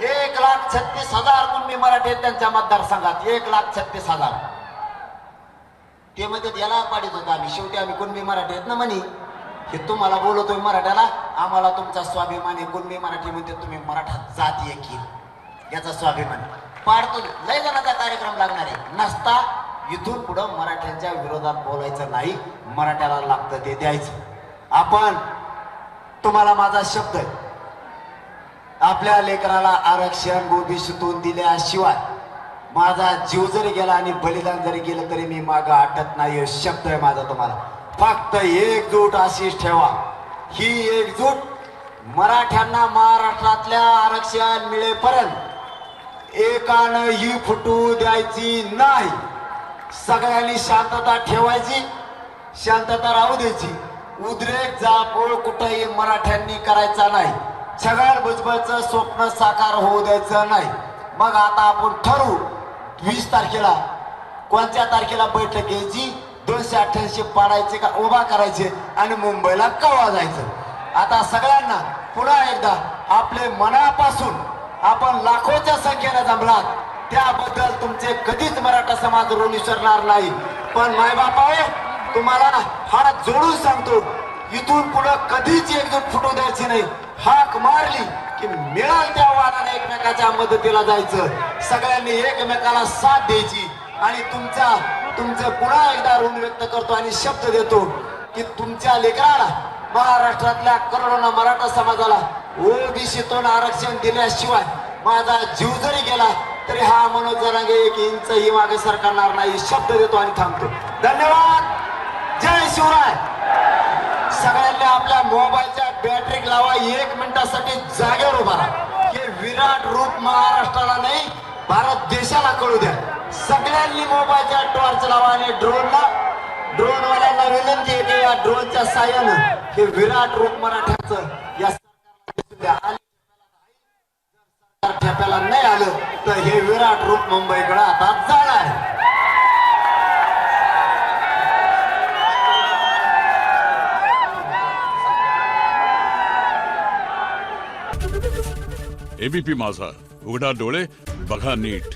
1,36,000 कुणबी मराठी आहेत त्यांच्या मतदारसंघात. 1,36,000. ते मध्ये याला पाडीत होता आम्ही. शेवटी आम्ही कुणबी मराठी आहेत ना म्हणी. हे तुम्हाला बोलतोय मराठ्याला, आम्हाला तुमचा स्वाभिमान आहे. कुणबी मराठी म्हणते तुम्ही मराठा जाती की याचा स्वाभिमान पाडतो. लय जणांचा कार्यक्रम लागणार आहे. नसता इथून पुढं मराठ्यांच्या विरोधात बोलायचं नाही. मराठ्याला लागतं ते द्यायचं. आपण तुम्हाला माझा शब्द आहे, आपल्या लेकराला आरक्षण ओबीसीतून दिल्याशिवाय माझा जीव जरी गेला आणि बलिदान जरी गेलं तरी मी मागं हटत नाही. शब्द आहे माझा तुम्हाला. फक्त एकजूट अशीच ठेवा. ही एकजूट मराठ्यांना महाराष्ट्रातल्या आरक्षण मिळेपर्यंत एकानं ही फुटू द्यायची नाही. सगळ्यांनी शांतता ठेवायची, शांतता राहू द्यायची. उद्रेक जाळपोळ कुठेही मराठ्यांनी करायचा नाही. छगन भुजबळचं स्वप्न साकार होऊ द्यायचं नाही. मग आता आपण ठरवू 20 तारखेला कोणत्या तारखेला बैठक घ्यायची, 288 पाडायचे का उभा करायचे आणि मुंबईला कवा जायचं. आता सगळ्यांना पुन्हा एकदा आपले मनापासून आपण लाखोच्या संख्येने जमलात त्याबद्दल तुमचे कधीच मराठा समाज ऋण विसरणार नाही. पण मायबापा तुम्हाला हात जोडून सांगतो, इथून पुढे कधीच एकजूट फुटू द्यायची नाही. हाक मारली की मिळाल त्या वादाने एकमेकाच्या मदतीला जायचं. सगळ्यांनी एकमेकाला साथ द्यायची. आणि तुमचं पुन्हा एकदा ऋण व्यक्त करतो आणि शब्द देतो की तुमच्या लेकराला, महाराष्ट्रातल्या करोडोना मराठा समाजाला ओबीसीतून आरक्षण दिल्याशिवाय माझा जीव जरी गेला तरी हा मनोज जरांगे 1 इंचही मागे सरकारणार नाही. शब्द देतो आणि थांबतो. धन्यवाद. जय शिवराय. सगळ्यांनी आपल्या मोबाईलच्या बॅटरी लावा. 1 मिनिटासाठी जागेवर उभा राहा. हे विराट रूप महाराष्ट्राला नाही भारत देशाला कळू द्या. सगळ्यांनी मोबाईलच्या टॉर्च लावा आणि ड्रोनवाल्यांना विनंती आहे की या ड्रोनच्या साह्यानं हे विराट रूप मराठ्याचं या सरकारला ठेप्याला नाही आलं तर हे विराट रूप मुंबईकडे आता जाणार. एबीपी माझा, उघडा डोळे बघा नीट.